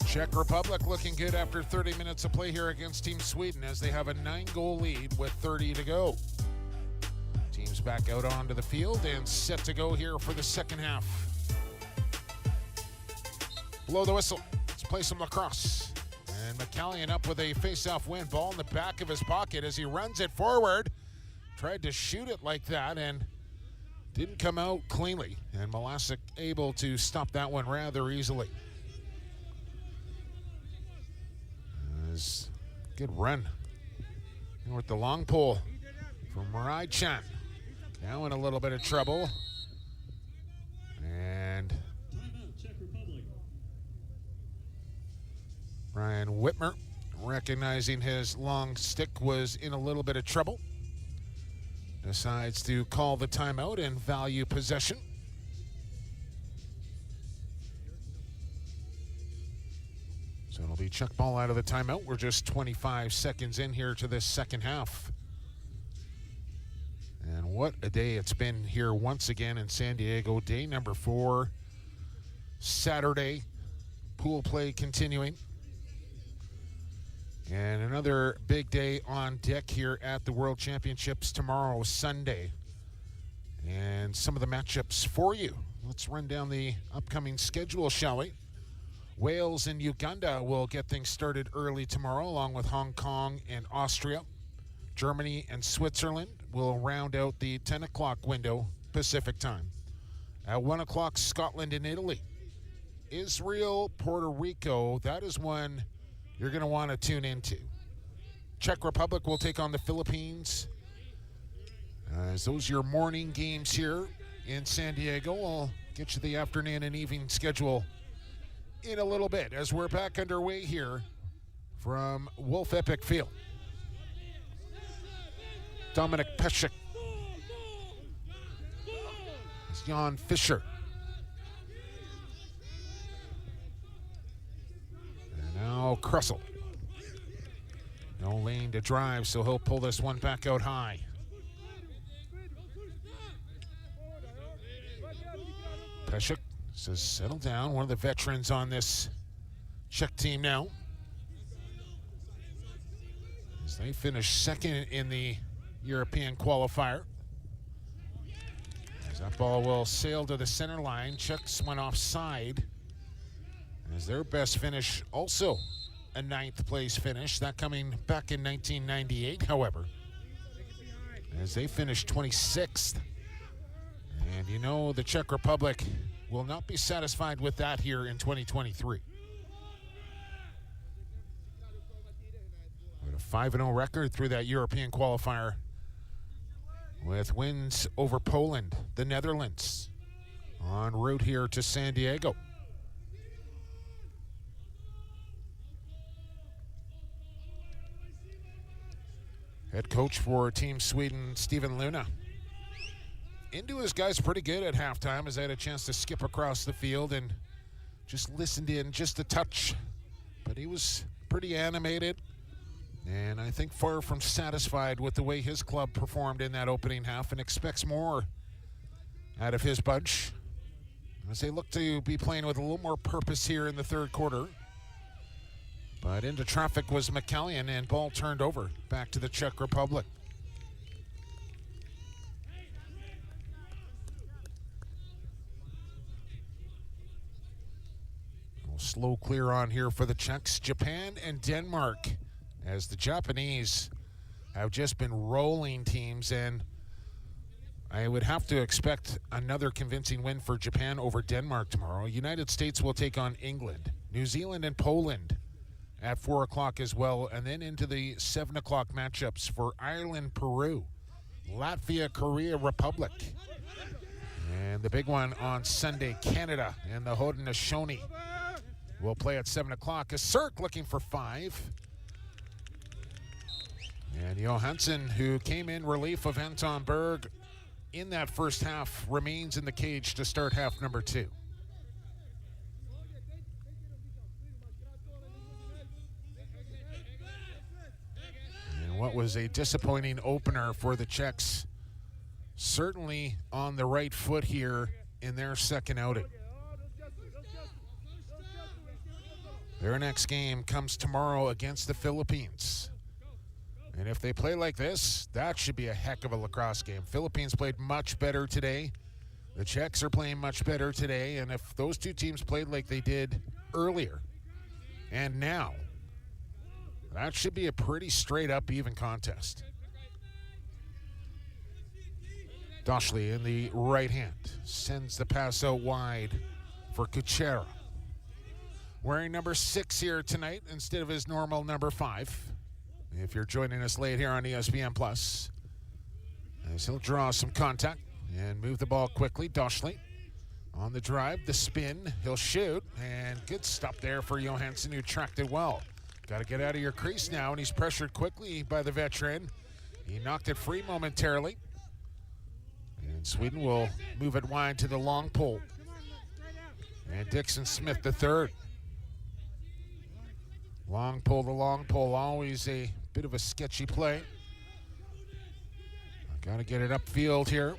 Czech Republic looking good after 30 minutes of play here against Team Sweden, as they have a 9-goal lead with 30 to go. Teams back out onto the field and set to go here for the second half. Blow the whistle. Let's play some lacrosse. And McCallion up with a face-off win. Ball in the back of his pocket as he runs it forward. Tried to shoot it like that, and didn't come out cleanly, and Malasic able to stop that one rather easily. Good run. And with the long pole from Marai Chan. Now in a little bit of trouble. And Timeout, Czech Republic. Ryan Whitmer, recognizing his long stick was in a little bit of trouble, decides to call the timeout and value possession. So it'll be Czech ball out of the timeout. We're just 25 seconds in here to this second half. And what a day it's been here once again in San Diego. Day number 4, Saturday. Pool play continuing. And another big day on deck here at the World Championships tomorrow, Sunday. And some of the matchups for you. Let's run down the upcoming schedule, shall we? Wales and Uganda will get things started early tomorrow, along with Hong Kong and Austria. Germany and Switzerland will round out the 10 o'clock window Pacific time. At 1 o'clock, Scotland and Italy. Israel, Puerto Rico, that is one you're going to want to tune into. Czech Republic will take on the Philippines. As those are your morning games here in San Diego. I'll get you the afternoon and evening schedule in a little bit as we're back underway here from Wolf Epic Field. Dominic Pesek. It's Jan Fischer. And now Kressel. No lane to drive, so he'll pull this one back out high. Pesek says settle down, one of the veterans on this Czech team now. As they finish second in the European qualifier. As that ball will sail to the center line. Czechs went offside. As their best finish also a 9th place finish. That coming back in 1998, however. As they finished 26th. And you know the Czech Republic will not be satisfied with that here in 2023. With a 5-0 record through that European qualifier, with wins over Poland, the Netherlands, en route here to San Diego. Head coach for Team Sweden, Steven Luna, into his guys pretty good at halftime, as I had a chance to skip across the field and just listened in just a touch. But he was pretty animated, and I think far from satisfied with the way his club performed in that opening half, and expects more out of his bunch as they look to be playing with a little more purpose here in the third quarter. But into traffic was McCallion, and ball turned over back to the Czech Republic. Slow clear on here for the Czechs. Japan and Denmark, as the Japanese have just been rolling teams, and I would have to expect another convincing win for Japan over Denmark tomorrow. United States will take on England. New Zealand and Poland at 4 o'clock as well, and then into the 7 o'clock matchups for Ireland, Peru, Latvia, Korea Republic, and the big one on Sunday, Canada and the Haudenosaunee. We'll play at 7 o'clock. A Cirque looking for 5. And Johansson, who came in relief of Anton Berg in that first half, remains in the cage to start half number 2. And what was a disappointing opener for the Czechs, certainly on the right foot here in their second outing. Their next game comes tomorrow against the Philippines. And if they play like this, that should be a heck of a lacrosse game. Philippines played much better today. The Czechs are playing much better today. And if those two teams played like they did earlier and now, that should be a pretty straight up even contest. Dashley in the right hand. Sends the pass out wide for Kuchera. Wearing number 6 here tonight instead of his normal number 5. If you're joining us late here on ESPN Plus. As he'll draw some contact and move the ball quickly. Dashley on the drive, the spin. He'll shoot, and good stop there for Johansson, who tracked it well. Got to get out of your crease now, and he's pressured quickly by the veteran. He knocked it free momentarily. And Sweden will move it wide to the long pole. And Dixon Smith the third. Long pole, always a bit of a sketchy play. Got to get it upfield here.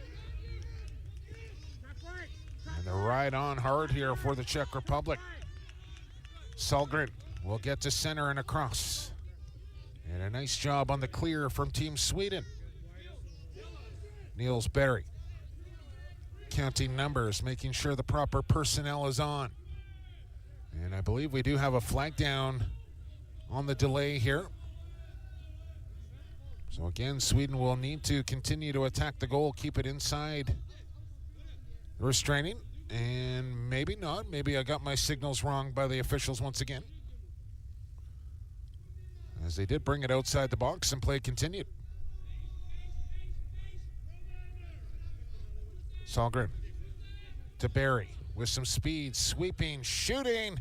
And the ride on hard here for the Czech Republic. Salgren will get to center and across. And a nice job on the clear from Team Sweden. Niels Berry counting numbers, making sure the proper personnel is on. And I believe we do have a flag down on the delay here. So again, Sweden will need to continue to attack the goal, keep it inside the restraining, and maybe not. Maybe I got my signals wrong by the officials once again, as they did bring it outside the box and play continued. Salgren to Barry with some speed, sweeping, shooting.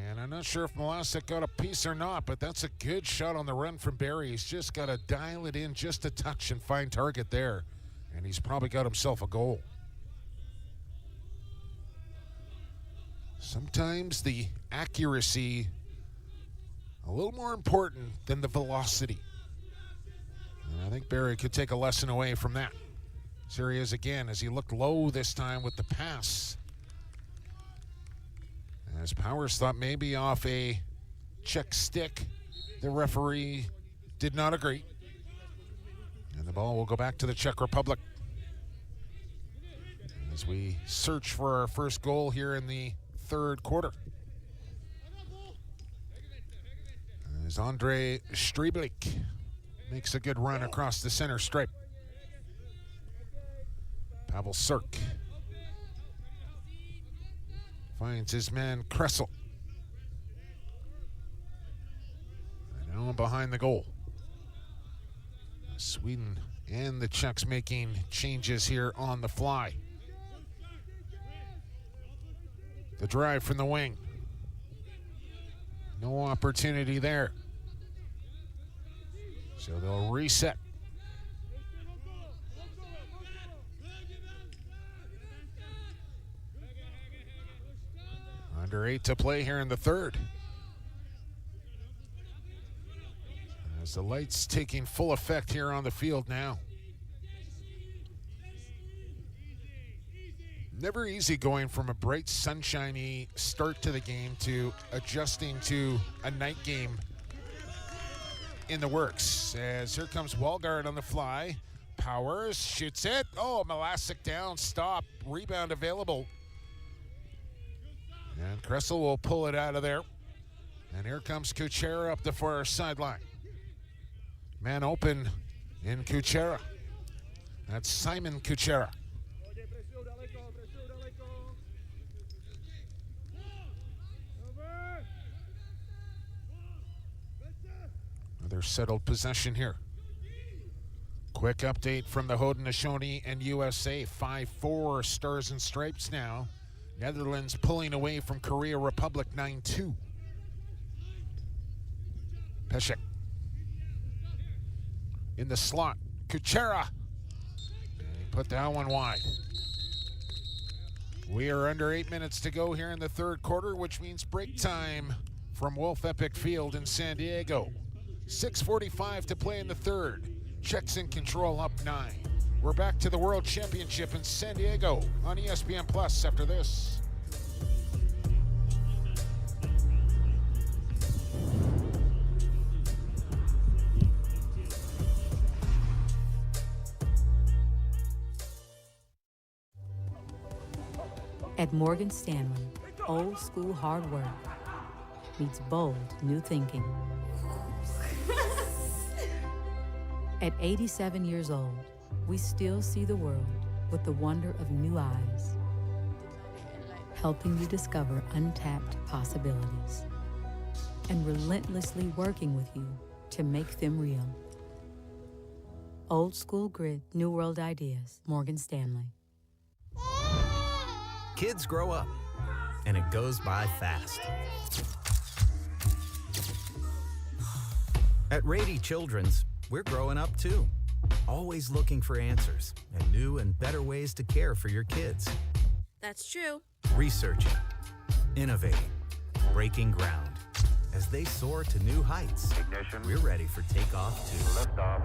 And I'm not sure if Milasek got a piece or not, but that's a good shot on the run from Barry. He's just got to dial it in just a touch and find target there. And he's probably got himself a goal. Sometimes the accuracy a little more important than the velocity. And I think Barry could take a lesson away from that. So here he is again as he looked low this time with the pass. As Powers thought maybe off a Czech stick, the referee did not agree. And the ball will go back to the Czech Republic as we search for our first goal here in the third quarter. As Andre Streblik makes a good run across the center stripe. Pavel Sirk finds his man Kressel. And now behind the goal. Sweden and the Czechs making changes here on the fly. The drive from the wing. No opportunity there. So they'll reset. Under 8 to play here in the third. As the lights taking full effect here on the field now. Never easy going from a bright, sunshiny start to the game to adjusting to a night game in the works. As here comes Walgard on the fly. Powers shoots it. Oh, Milasek down, stop, rebound available. And Kressel will pull it out of there. And here comes Kuchera up the far sideline. Man open in Kuchera. That's Simon Kuchera. Another settled possession here. Quick update from the Haudenosaunee and USA. 5-4 Stars and Stripes now. Netherlands pulling away from Korea Republic 9-2. Pesek in the slot. Kuchera. And he put that one wide. We are under 8 minutes to go here in the third quarter, which means break time from Wolf Epic Field in San Diego. 6:45 to play in the third. Czechs in control, up 9. We're back to the World Championship in San Diego on ESPN Plus after this. At Morgan Stanley, old school hard work meets bold new thinking. At 87 years old, we still see the world with the wonder of new eyes, helping you discover untapped possibilities, and relentlessly working with you to make them real. Old School Grid, New World Ideas, Morgan Stanley. Kids grow up, and it goes by fast. At Rady Children's, we're growing up too, always looking for answers and new and better ways to care for your kids. That's true. Researching, innovating, breaking ground. As they soar to new heights, Ignition. we're ready for takeoff too. Lift off.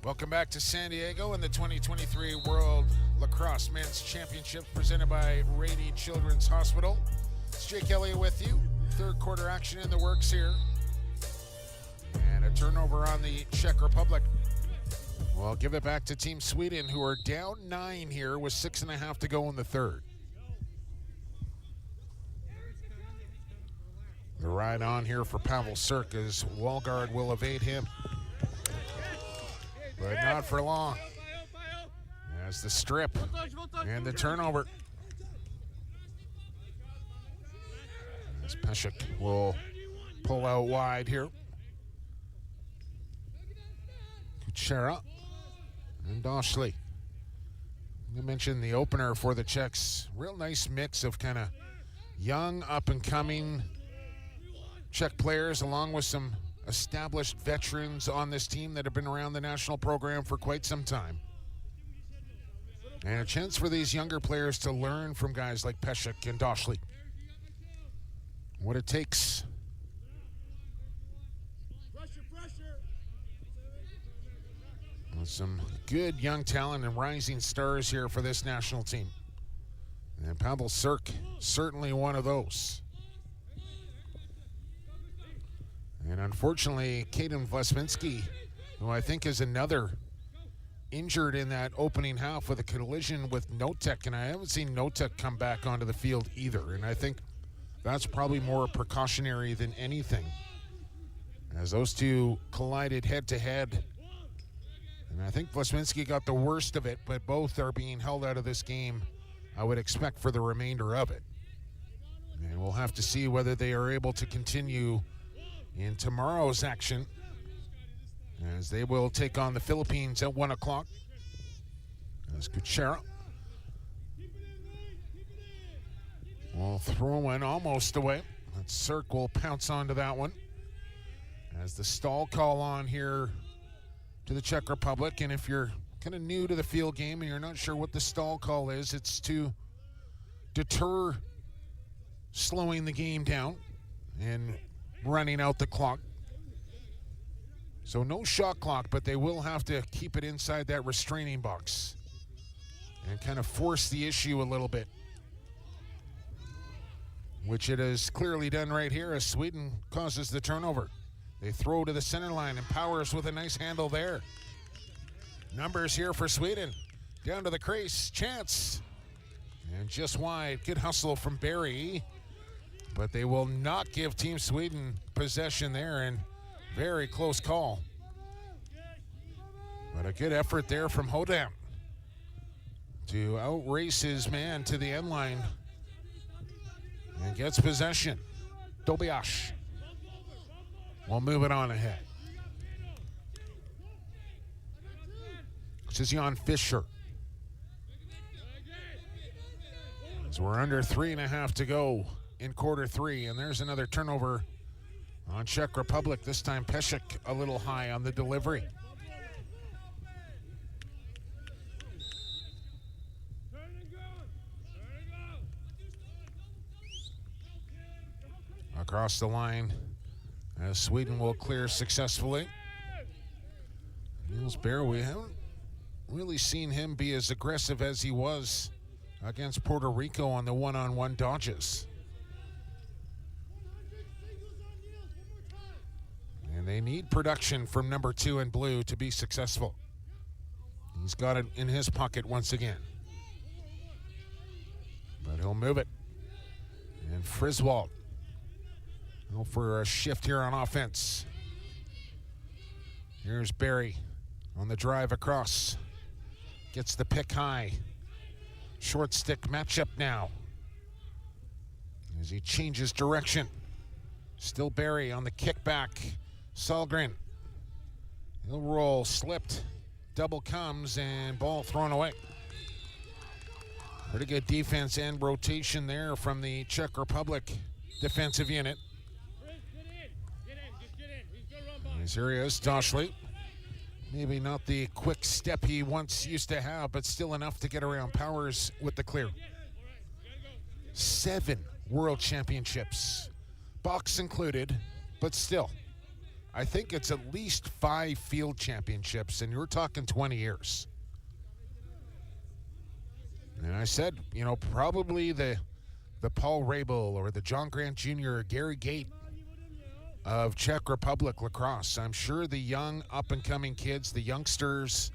Welcome back to San Diego and the 2023 World Lacrosse Men's Championship presented by Rady Children's Hospital. It's Jake Elliott with you. Third quarter action in the works here. And a turnover on the Czech Republic. We'll give it back to Team Sweden, who are down 9 here with 6.5 to go in the third. The ride on here for Pavel Sirk as Walgard will evade him. But not for long. As the strip and the turnover. As Peshek will pull out wide here. Kuchera and Doshli. You mentioned the opener for the Czechs. Real nice mix of kind of young, up-and-coming Czech players along with some established veterans on this team that have been around the national program for quite some time. And a chance for these younger players to learn from guys like Peshek and Doshli. What it takes. With some good young talent and rising stars here for this national team. And Pavel Sirk, certainly one of those. And unfortunately, Kaden Vlasminski, who I think is another injured in that opening half with a collision with Notek, and I haven't seen Notek come back onto the field either. And I think that's probably more precautionary than anything, as those two collided head-to-head. And I think Vlasminski got the worst of it, but both are being held out of this game, I would expect, for the remainder of it. And we'll have to see whether they are able to continue in tomorrow's action, as they will take on the Philippines at 1 o'clock. As Kuchera will throw one almost away. That Sirk will pounce onto that one. As the stall call on here to the Czech Republic, and if you're kind of new to the field game and you're not sure what the stall call is, it's to deter slowing the game down and running out the clock. So no shot clock, but they will have to keep it inside that restraining box and kind of force the issue a little bit, which it has clearly done right here as Sweden causes the turnover. They throw to the center line, and Powers with a nice handle there. Numbers here for Sweden. Down to the crease, chance. And just wide, good hustle from Barry. But they will not give Team Sweden possession there, and very close call. But a good effort there from Hodam to outrace his man to the end line and gets possession. Dobiash will move it on ahead. This is Jan Fischer. As we're under 3.5 to go in quarter three, and there's another turnover on Czech Republic. This time Peshek a little high on the delivery. across the line as Sweden will clear successfully. Niels Bear, we haven't really seen him be as aggressive as he was against Puerto Rico on the one-on-one dodges. And they need production from number 2 in blue to be successful. He's got it in his pocket once again. But he'll move it. And Friswald go for a shift here on offense. Here's Barry on the drive across. Gets the pick high. Short stick matchup now as he changes direction. Still Barry on the kickback. Salgren. He'll roll, slipped. Double comes and ball thrown away. Pretty good defense and rotation there from the Czech Republic defensive unit. As here he is, Toshley. Maybe not the quick step he once used to have, but still enough to get around Powers with the clear. 7 world championships, box included, but still. I think it's at least 5 field championships, and you're talking 20 years. And I said, you know, probably the Paul Rabel or the John Grant Jr., Gary Gate of Czech Republic lacrosse. I'm sure the young up-and-coming kids, the youngsters,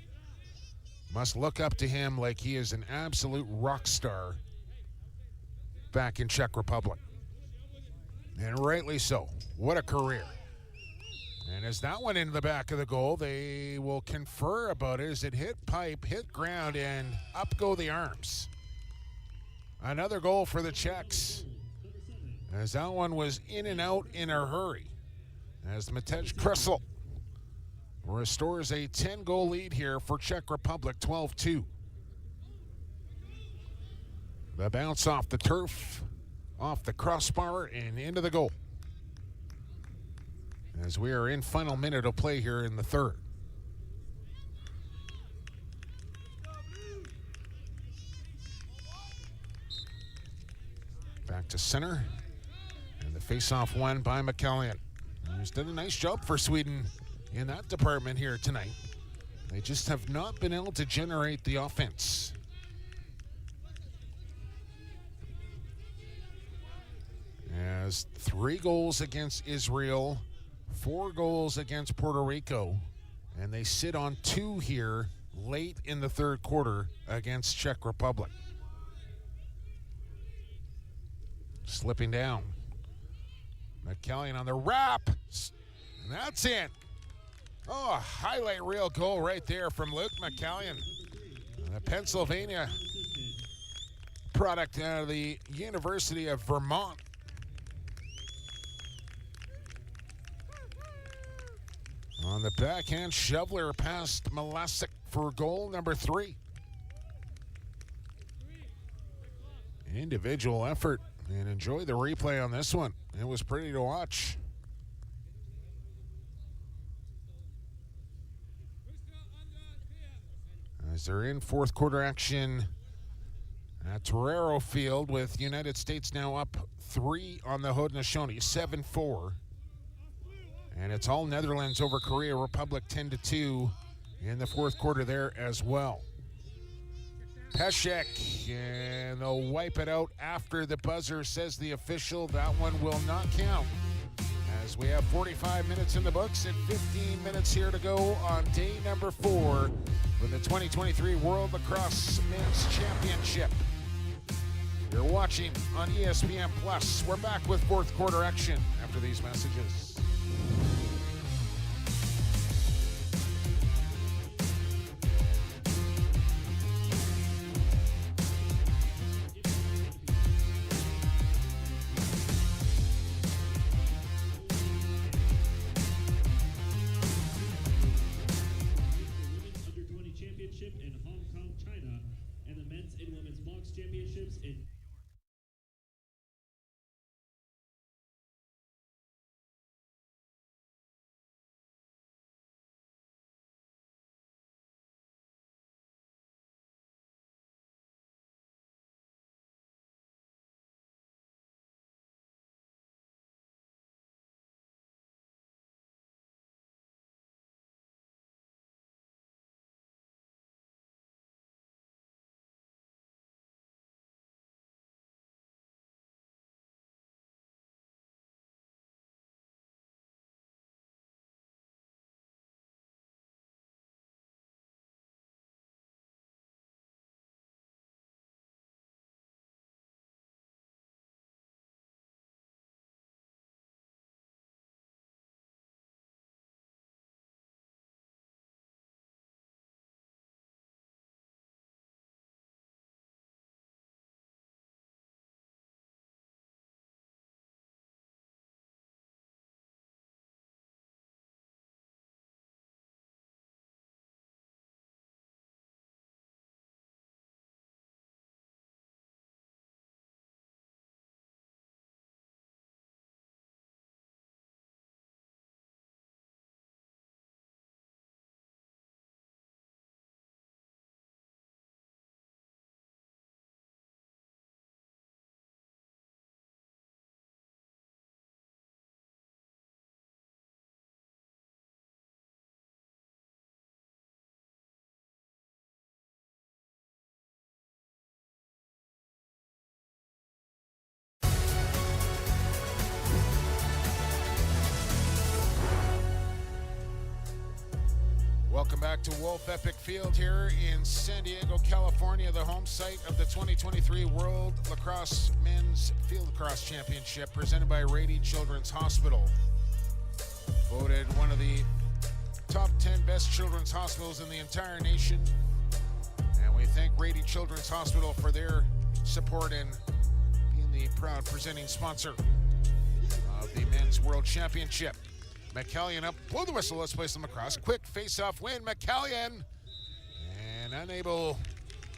must look up to him like he is an absolute rock star back in Czech Republic. And rightly so. What a career. And as that went into the back of the goal, they will confer about it as it hit pipe, hit ground, and up go the arms. Another goal for the Czechs, as that one was in and out in a hurry. As Matej Kressel restores a 10-goal lead here for Czech Republic, 12-2. The bounce off the turf, off the crossbar, and into the goal. As we are in final minute of play here in the third. Back to center. And the face-off won by McCallion. He's done a nice job for Sweden in that department here tonight. They just have not been able to generate the offense. As 3 goals against Israel, 4 goals against Puerto Rico, and they sit on 2 here late in the third quarter against Czech Republic. Slipping down. McCallion on the wrap. And that's it. Oh, a highlight reel goal right there from Luke McCallion. The Pennsylvania product out of the University of Vermont. On the backhand, Shoveler past Malasic for goal number 3. Individual effort, and enjoy the replay on this one. It was pretty to watch. As they're in fourth quarter action at Torero Field, with United States now up 3 on the Haudenosaunee, 7-4. And it's all Netherlands over Korea Republic, 10-2 in the fourth quarter there as well. Peshek, and they'll wipe it out after the buzzer, says the official. That one will not count, as we have 45 minutes in the books and 15 minutes here to go on day number 4 for the 2023 World Lacrosse Men's Championship. You're watching on ESPN Plus. We're back with fourth quarter action after these messages. In Hong Kong, China, and the men's and women's box championships in back to Wolf Epic Field here in San Diego, California, the home site of the 2023 World Lacrosse Men's Field Lacrosse Championship presented by Rady Children's Hospital. Voted one of the top 10 best children's hospitals in the entire nation. And we thank Rady Children's Hospital for their support in being the proud presenting sponsor of the Men's World Championship. McCallion up, blow the whistle, let's play some lacrosse. Quick face-off win, McCallion. And unable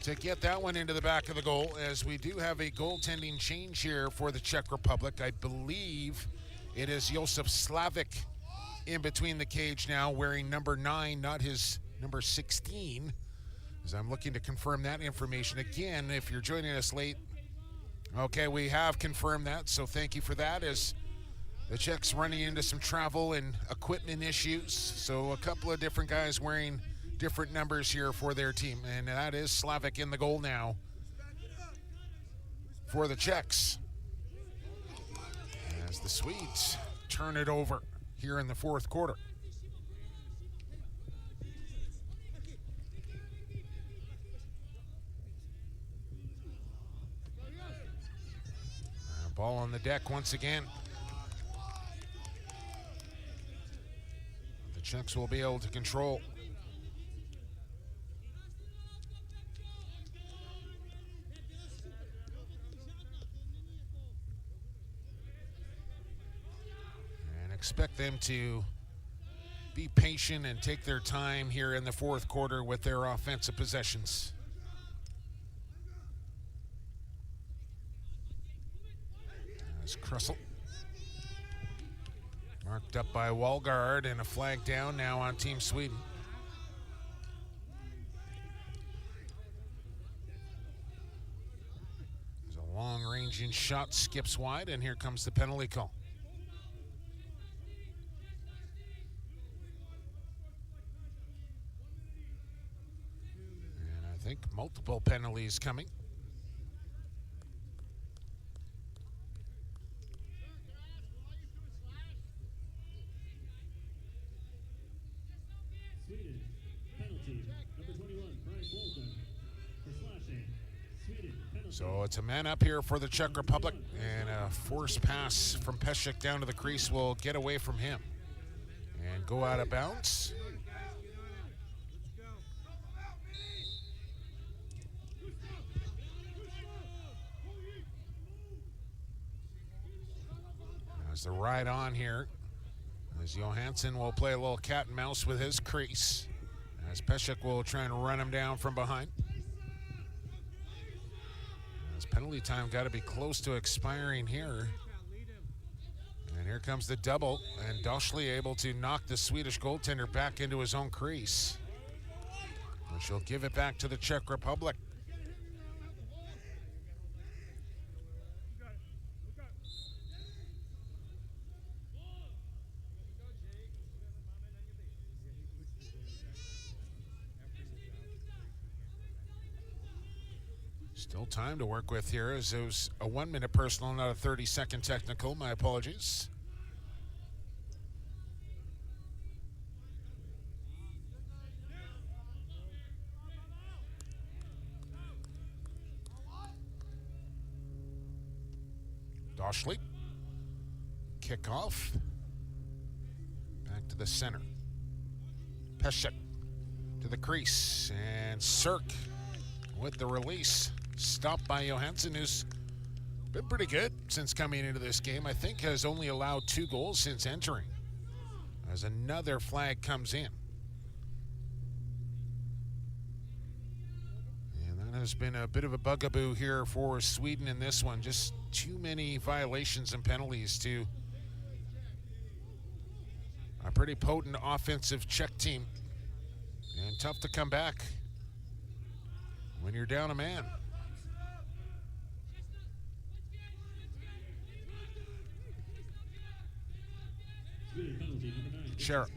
to get that one into the back of the goal, as we do have a goaltending change here for the Czech Republic. I believe it is Josef Slavik in between the cage now, wearing number 9, not his number 16, as I'm looking to confirm that information. Again, if you're joining us late, okay, we have confirmed that, so thank you for that, as the Czechs running into some travel and equipment issues. So a couple of different guys wearing different numbers here for their team. And that is Slavik in the goal now for the Czechs, as the Swedes turn it over here in the fourth quarter. Ball on the deck once again. Czechs will be able to control. And expect them to be patient and take their time here in the fourth quarter with their offensive possessions. As Krussel marked up by Walgard, and a flag down now on Team Sweden. There's a long-ranging shot, skips wide, and here comes the penalty call. And I think multiple penalties coming. So it's a man up here for the Czech Republic, and a forced pass from Pesek down to the crease will get away from him and go out of bounds. As the ride on here, as Johansson will play a little cat and mouse with his crease, as Pesek will try and run him down from behind. Penalty time got to be close to expiring here. And here comes the double, and Doschli able to knock the Swedish goaltender back into his own crease, which will give it back to the Czech Republic. Still time to work with here, as it was a 1-minute personal, not a 30-second technical. My apologies. Doschli. Kickoff. Back to the center. Pesek to the crease, and Cirk with the release. Stopped by Johansson, who's been pretty good since coming into this game. I think has only allowed 2 goals since entering, as another flag comes in. And that has been a bit of a bugaboo here for Sweden in this one. Just too many violations and penalties to a pretty potent offensive Czech team. And tough to come back when you're down a man. Kuchera.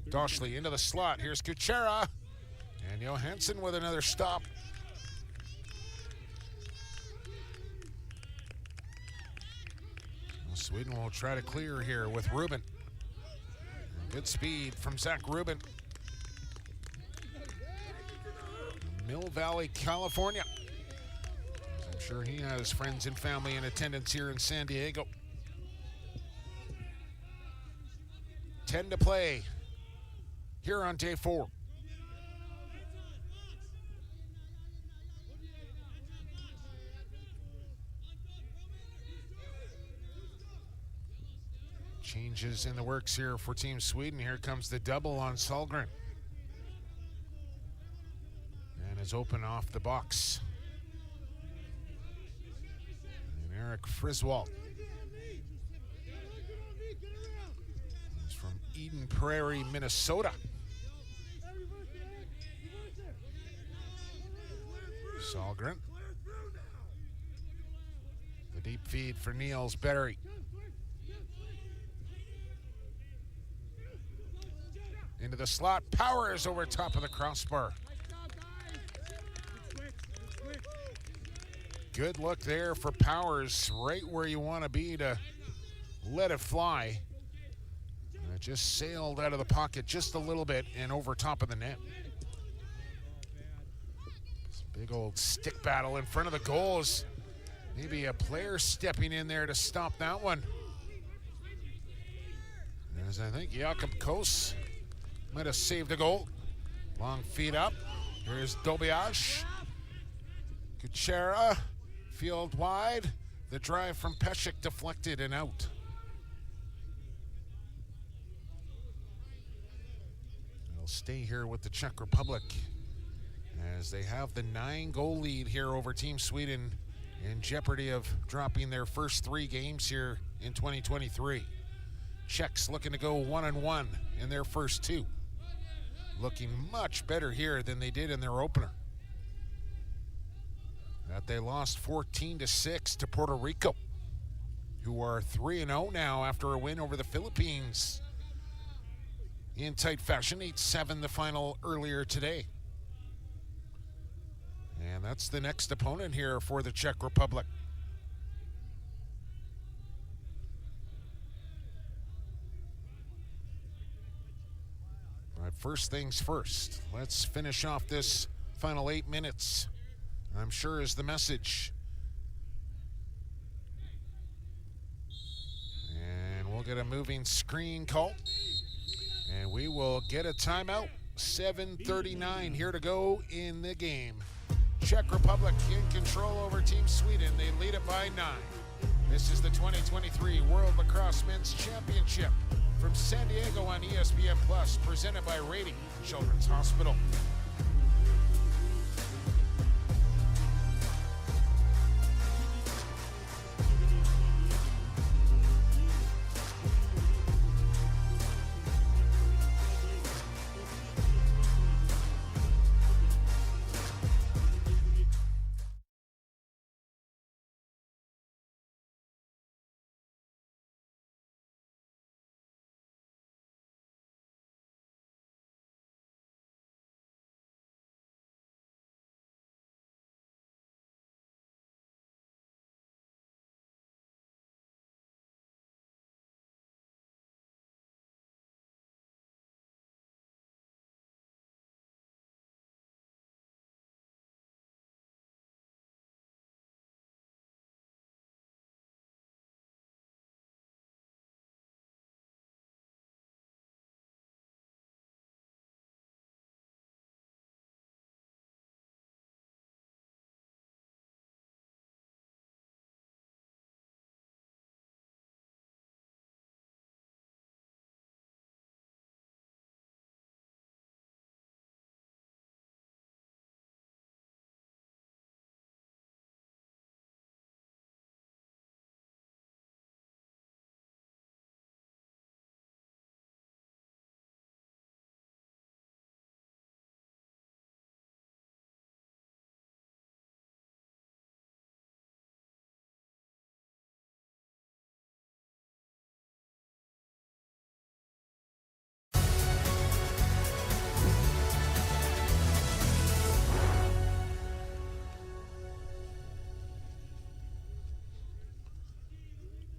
Doschli into the slot. Here's Kuchera. And Johansson with another stop. Well, Sweden will try to clear here with Rubin. Good speed from Zach Rubin. Mill Valley, California. I'm sure he has friends and family in attendance here in San Diego. 10 to play here on day 4. Changes in the works here for Team Sweden. Here comes the double on Salgren. And is open off the box. And Eric Friswald. He's from Eden Prairie, Minnesota. Salgren. The deep feed for Niels Berry. Into the slot, Powers over top of the crossbar. Good look there for Powers, right where you want to be to let it fly. And it just sailed out of the pocket just a little bit and over top of the net. This big old stick battle in front of the goals. Maybe a player stepping in there to stop that one. As I think Jakob Kos might have saved a goal. Long feed up. Here's Dobiash. Kuchera. Field wide. The drive from Pesek deflected and out. They'll stay here with the Czech Republic as they have the 9-goal lead here over Team Sweden, in jeopardy of dropping their first 3 games here in 2023. Czechs looking to go 1-1 in their first 2. Looking much better here than they did in their opener. That they lost 14-6 to Puerto Rico, who are 3-0 now after a win over the Philippines in tight fashion. 8-7 the final earlier today. And that's the next opponent here for the Czech Republic. All right, first things first. Let's finish off this final 8 minutes. I'm sure is the message. And we'll get a moving screen call. And we will get a timeout. 7:39 here to go in the game. Czech Republic in control over Team Sweden. They lead it by 9. This is the 2023 World Lacrosse Men's Championship from San Diego on ESPN Plus, presented by Rady Children's Hospital.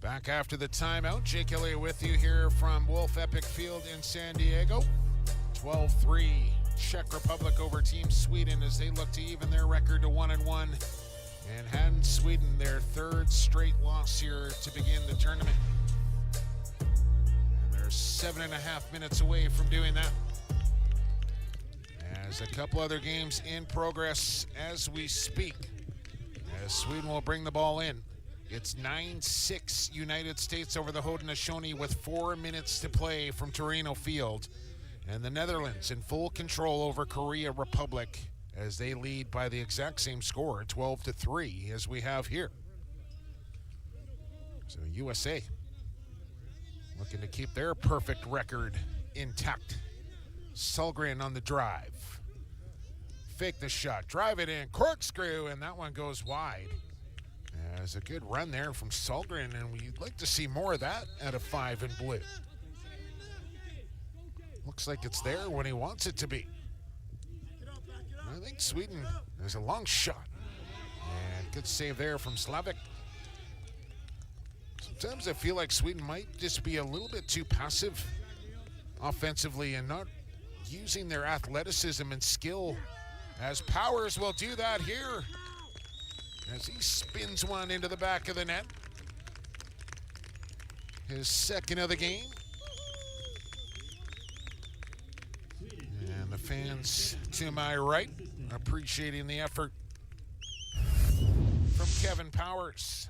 Back after the timeout, Jake Elliott with you here from Wolf Epic Field in San Diego. 12-3 Czech Republic over Team Sweden as they look to even their record to 1-1 and hand Sweden their third straight loss here to begin the tournament. And they're 7.5 minutes away from doing that. As a couple other games in progress as we speak, as Sweden will bring the ball in. It's 9-6 United States over the Haudenosaunee with 4 minutes to play from Torino Field. And the Netherlands in full control over Korea Republic as they lead by the exact same score, 12-3, as we have here. So USA looking to keep their perfect record intact. Sallgren on the drive. Fake the shot, drive it in, corkscrew, and that one goes wide. As a good run there from Sallgren, and we'd like to see more of that out of 5 in blue. Looks like it's there when he wants it to be. I think Sweden has a long shot. And good save there from Slavik. Sometimes I feel like Sweden might just be a little bit too passive offensively and not using their athleticism and skill, as Powers will do that here as he spins one into the back of the net. His second of the game. And the fans to my right appreciating the effort from Kevin Powers.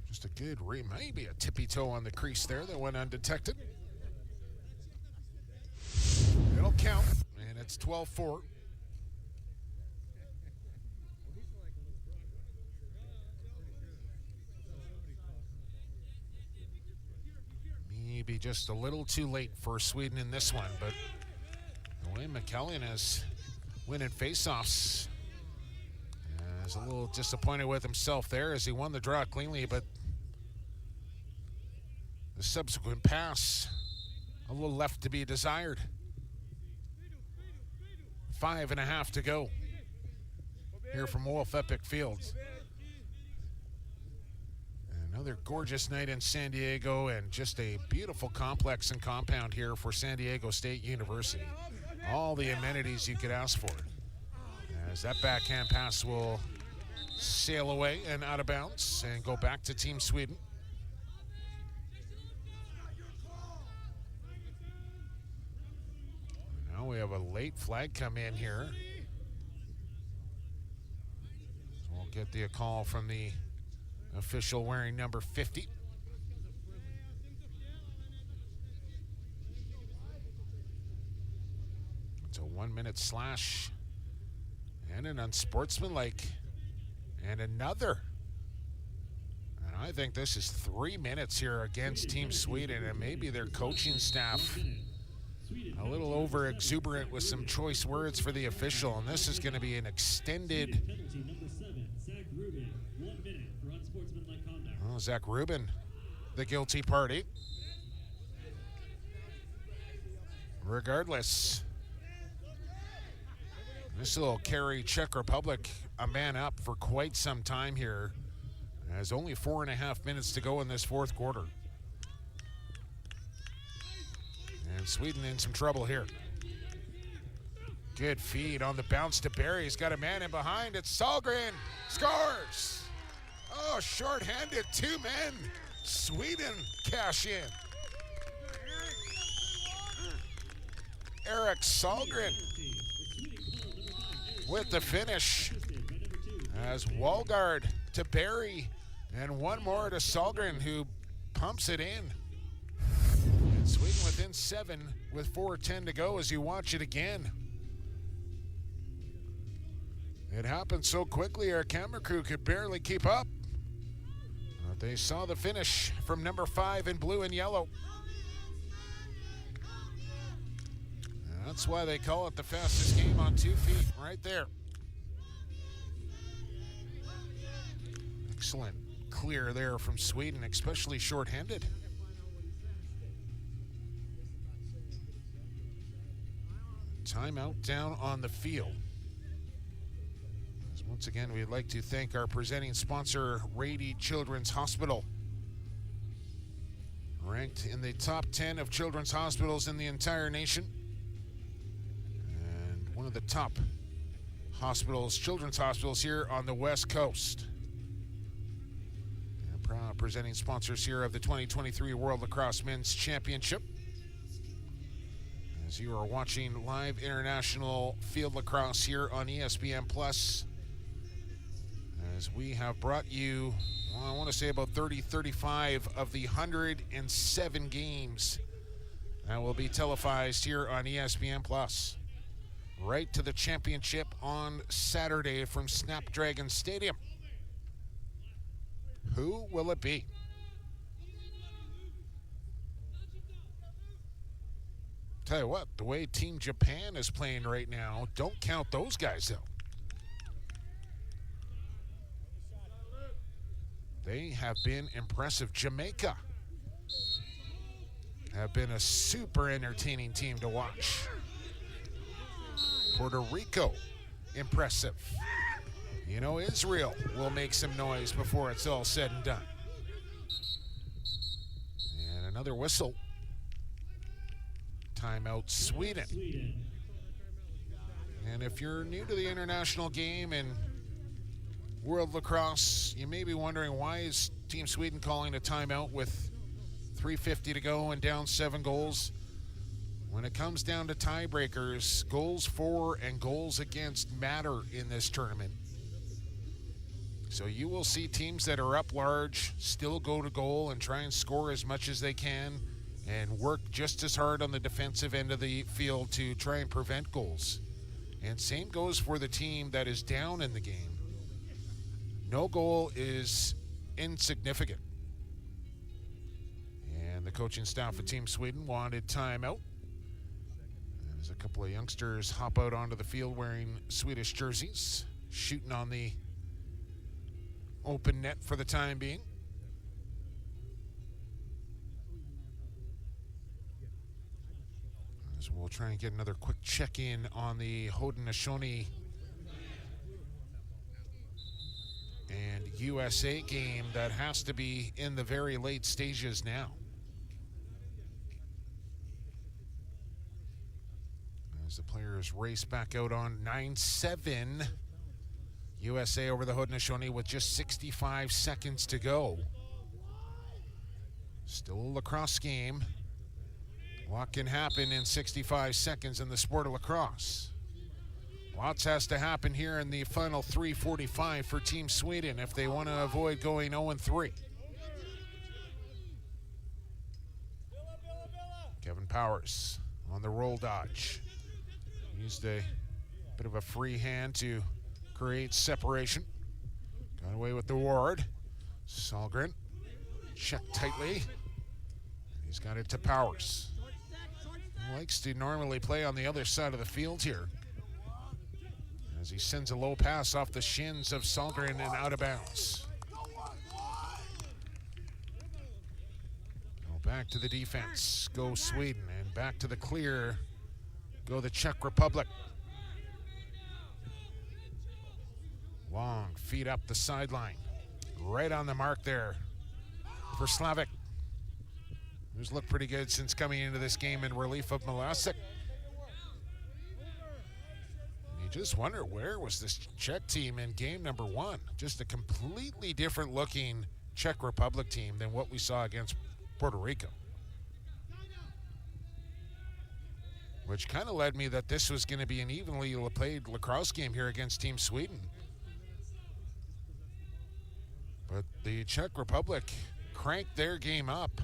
Just a good maybe a tippy toe on the crease there that went undetected. It'll count, and it's 12-4. Maybe just a little too late for Sweden in this one, but the way McKellen is winning faceoffs is a little disappointed with himself there as he won the draw cleanly, but the subsequent pass a little left to be desired. 5.5 to go here from Wolf Epic Fields. Another gorgeous night in San Diego, and just a beautiful complex and compound here for San Diego State University. All the amenities you could ask for. As that backhand pass will sail away and out of bounds and go back to Team Sweden. Now we have a late flag come in here. So we'll get the call from the official wearing number 50. It's a 1-minute slash and an unsportsmanlike and another. And I think this is 3 minutes here against Team Sweden, and maybe their coaching staff a little over exuberant with some choice words for the official, and this is going to be an extended. Penalty number 7, Zach Rubin, 1 minute for unsportsmanlike conduct. Oh, Zach Rubin, the guilty party. Regardless, this will carry Czech Republic a man up for quite some time here. There's only 4.5 minutes to go in this fourth quarter. And Sweden in some trouble here. Good feed on the bounce to Barry. He's got a man in behind. It's Sallgren. Scores. Oh, short-handed, 2 men. Sweden cash in. Eric Sallgren with the finish. As Walgard to Barry. And one more to Sallgren, who pumps it in. And Sweden within 7 with 4:10 to go as you watch it again. It happened so quickly our camera crew could barely keep up. But they saw the finish from number 5 in blue and yellow. And that's why they call it the fastest game on 2 feet, right there. Excellent clear there from Sweden, especially shorthanded. Timeout down on the field. Once again, we'd like to thank our presenting sponsor, Rady Children's Hospital. Ranked in the top 10 of children's hospitals in the entire nation. And one of the top children's hospitals here on the West Coast. And proud presenting sponsors here of the 2023 World Lacrosse Men's Championship. As you are watching live international field lacrosse here on ESPN Plus, as we have brought you, well, I want to say about 35 of the 107 games that will be televised here on ESPN Plus. Right to the championship on Saturday from Snapdragon Stadium. Who will it be? Tell you what, the way Team Japan is playing right now, don't count those guys out. They have been impressive. Jamaica have been a super entertaining team to watch. Puerto Rico, impressive. You know, Israel will make some noise before it's all said and done. And another whistle. Timeout, Sweden. And if you're new to the international game and World Lacrosse, you may be wondering, why is Team Sweden calling a timeout with 3:50 to go and down 7 goals? When it comes down to tiebreakers, goals for and goals against matter in this tournament. So you will see teams that are up large still go to goal and try and score as much as they can and work just as hard on the defensive end of the field to try and prevent goals. And same goes for the team that is down in the game. No goal is insignificant. And the coaching staff of Team Sweden wanted timeout. As a couple of youngsters hop out onto the field wearing Swedish jerseys, shooting on the open net for the time being. As we'll try and get another quick check-in on the Haudenosaunee and USA game that has to be in the very late stages now. As the players race back out on 9-7. USA over the Haudenosaunee with just 65 seconds to go. Still a lacrosse game. What can happen in 65 seconds in the sport of lacrosse? Lots has to happen here in the final 3:45 for Team Sweden if they want to avoid going 0-3. Kevin Powers on the roll dodge. Used a bit of a free hand to create separation. Got away with the ward. Salgren checked tightly. He's got it to Powers. He likes to normally play on the other side of the field here, as he sends a low pass off the shins of Salgren and out of bounds. Go back to the defense. Go Sweden. And back to the clear. Go the Czech Republic. Long feet up the sideline. Right on the mark there for Slavic, who's looked pretty good since coming into this game in relief of Milasek. And you just wonder, where was this Czech team in game number 1? Just a completely different looking Czech Republic team than what we saw against Puerto Rico. Which kind of led me that this was going to be an evenly played lacrosse game here against Team Sweden. But the Czech Republic cranked their game up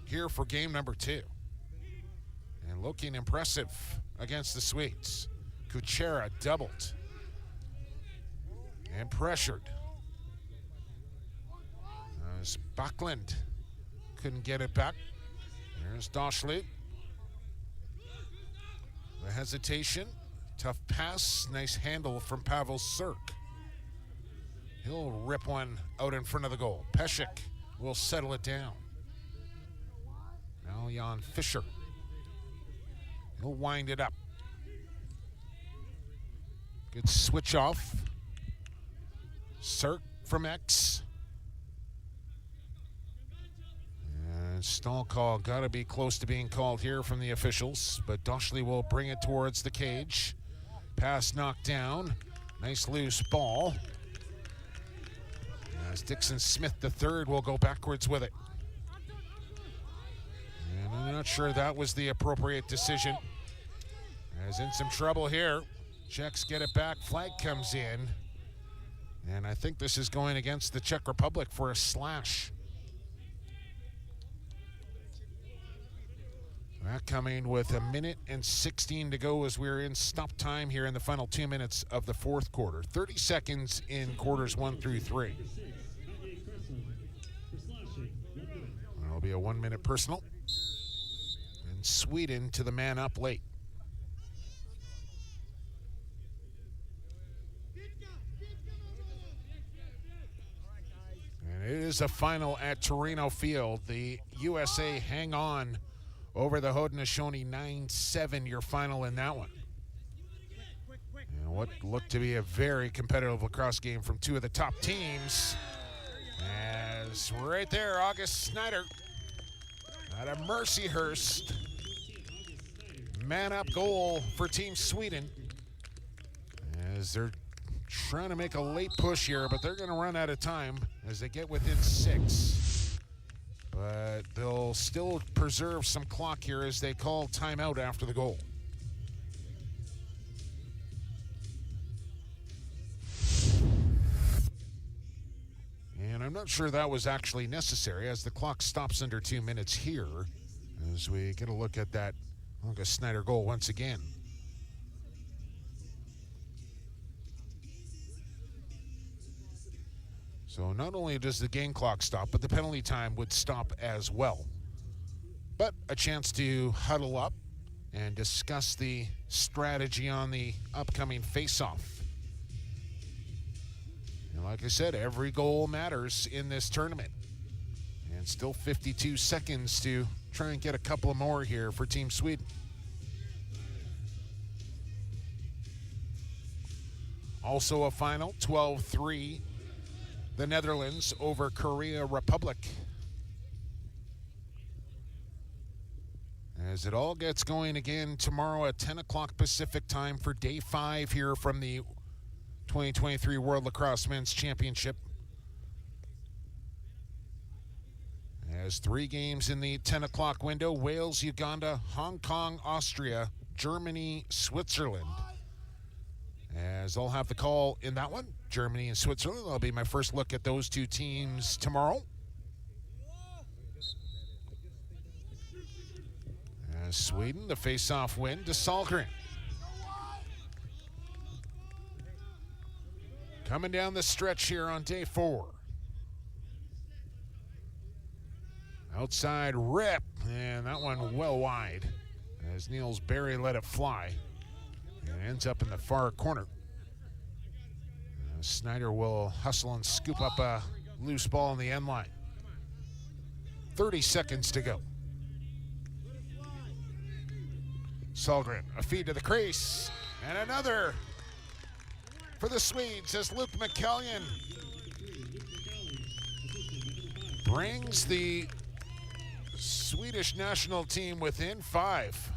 here for game number 2. And looking impressive against the Swedes. Kuchera doubled and pressured. As Backlund couldn't get it back. There's Doschle. The hesitation, tough pass, nice handle from Pavel Sirk. He'll rip one out in front of the goal. Pesek will settle it down. Now Jan Fischer. He'll wind it up. Good switch off. Sirk from X. And stall call got to be close to being called here from the officials, but Doschley will bring it towards the cage. Pass knocked down. Nice loose ball. As Dixon Smith III will go backwards with it. And I'm not sure that was the appropriate decision. As in some trouble here. Czechs get it back. Flag comes in. And I think this is going against the Czech Republic for a slash. That coming with 1:16 to go as we're in stop time here in the final 2 minutes of the fourth quarter. 30 seconds in quarters 1 through 3. That'll be a 1 minute personal. And Sweden to the man up late. And it is a final at Torino Field. The USA hang on over the Haudenosaunee 9-7, your final in that one. And what looked to be a very competitive lacrosse game from two of the top teams. As right there, August Snyder out of Mercyhurst. Man-up goal for Team Sweden. As they're trying to make a late push here, but they're going to run out of time as they get within 6. But they'll still preserve some clock here as they call timeout after the goal. And I'm not sure that was actually necessary as the clock stops under 2 minutes here as we get a look at that August Snyder goal once again. So not only does the game clock stop, but the penalty time would stop as well. But a chance to huddle up and discuss the strategy on the upcoming face-off. And like I said, every goal matters in this tournament. And still 52 seconds to try and get a couple more here for Team Sweden. Also a final, 12-3. The Netherlands over Korea Republic. As it all gets going again tomorrow at 10 o'clock Pacific time for day 5 here from the 2023 World Lacrosse Men's Championship. As 3 games in the 10 o'clock window: Wales, Uganda, Hong Kong, Austria, Germany, Switzerland. As I'll have the call in that one, Germany and Switzerland. That'll be my first look at those two teams tomorrow. As Sweden, the face-off win to Sahlgren. Coming down the stretch here on day 4. Outside rip, and that one well wide as Niels Berry let it fly. And ends up in the far corner. Snyder will hustle and scoop up a loose ball in the end line. 30 seconds to go. Sahlgren, a feed to the crease. And another for the Swedes as Luke McCallion brings the Swedish national team within 5.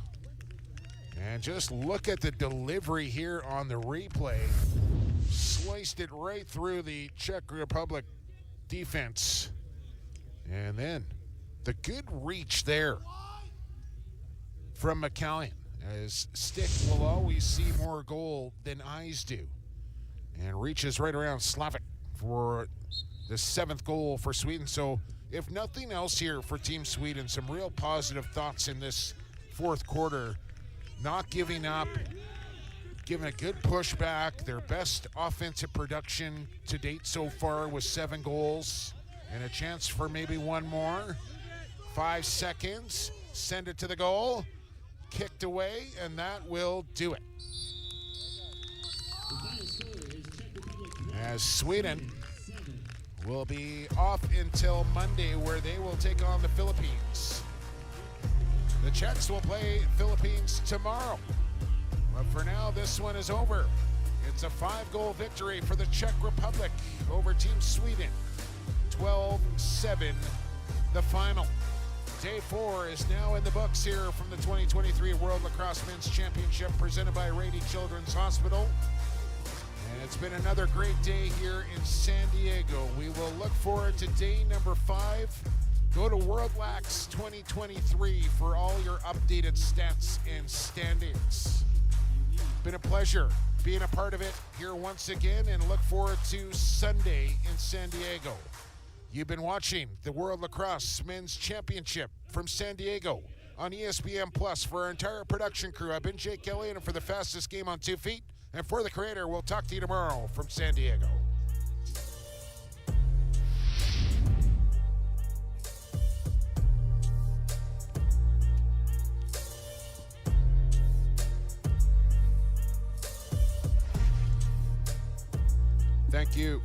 And just look at the delivery here on the replay. Sliced it right through the Czech Republic defense. And then the good reach there from McCallion, as stick will always see more goal than eyes do. And reaches right around Slavik for the 7th goal for Sweden. So if nothing else here for Team Sweden, some real positive thoughts in this 4th quarter. Not giving up, giving a good push back. Their best offensive production to date so far was 7 goals and a chance for maybe one more. 5 seconds, send it to the goal, kicked away, and that will do it. As Sweden will be off until Monday, where they will take on the Philippines. The Czechs will play Philippines tomorrow. But for now, this one is over. It's a 5-goal victory for the Czech Republic over Team Sweden. 12-7, the final. Day 4 is now in the books here from the 2023 World Lacrosse Men's Championship presented by Rady Children's Hospital. And it's been another great day here in San Diego. We will look forward to day number 5. Go to World Lax 2023 for all your updated stats and standings. Been a pleasure being a part of it here once again, and look forward to Sunday in San Diego. You've been watching the World Lacrosse Men's Championship from San Diego on ESPN Plus. For our entire production crew, I've been Jake Kelly, and for the fastest game on 2 feet, and for the creator, we'll talk to you tomorrow from San Diego. Thank you.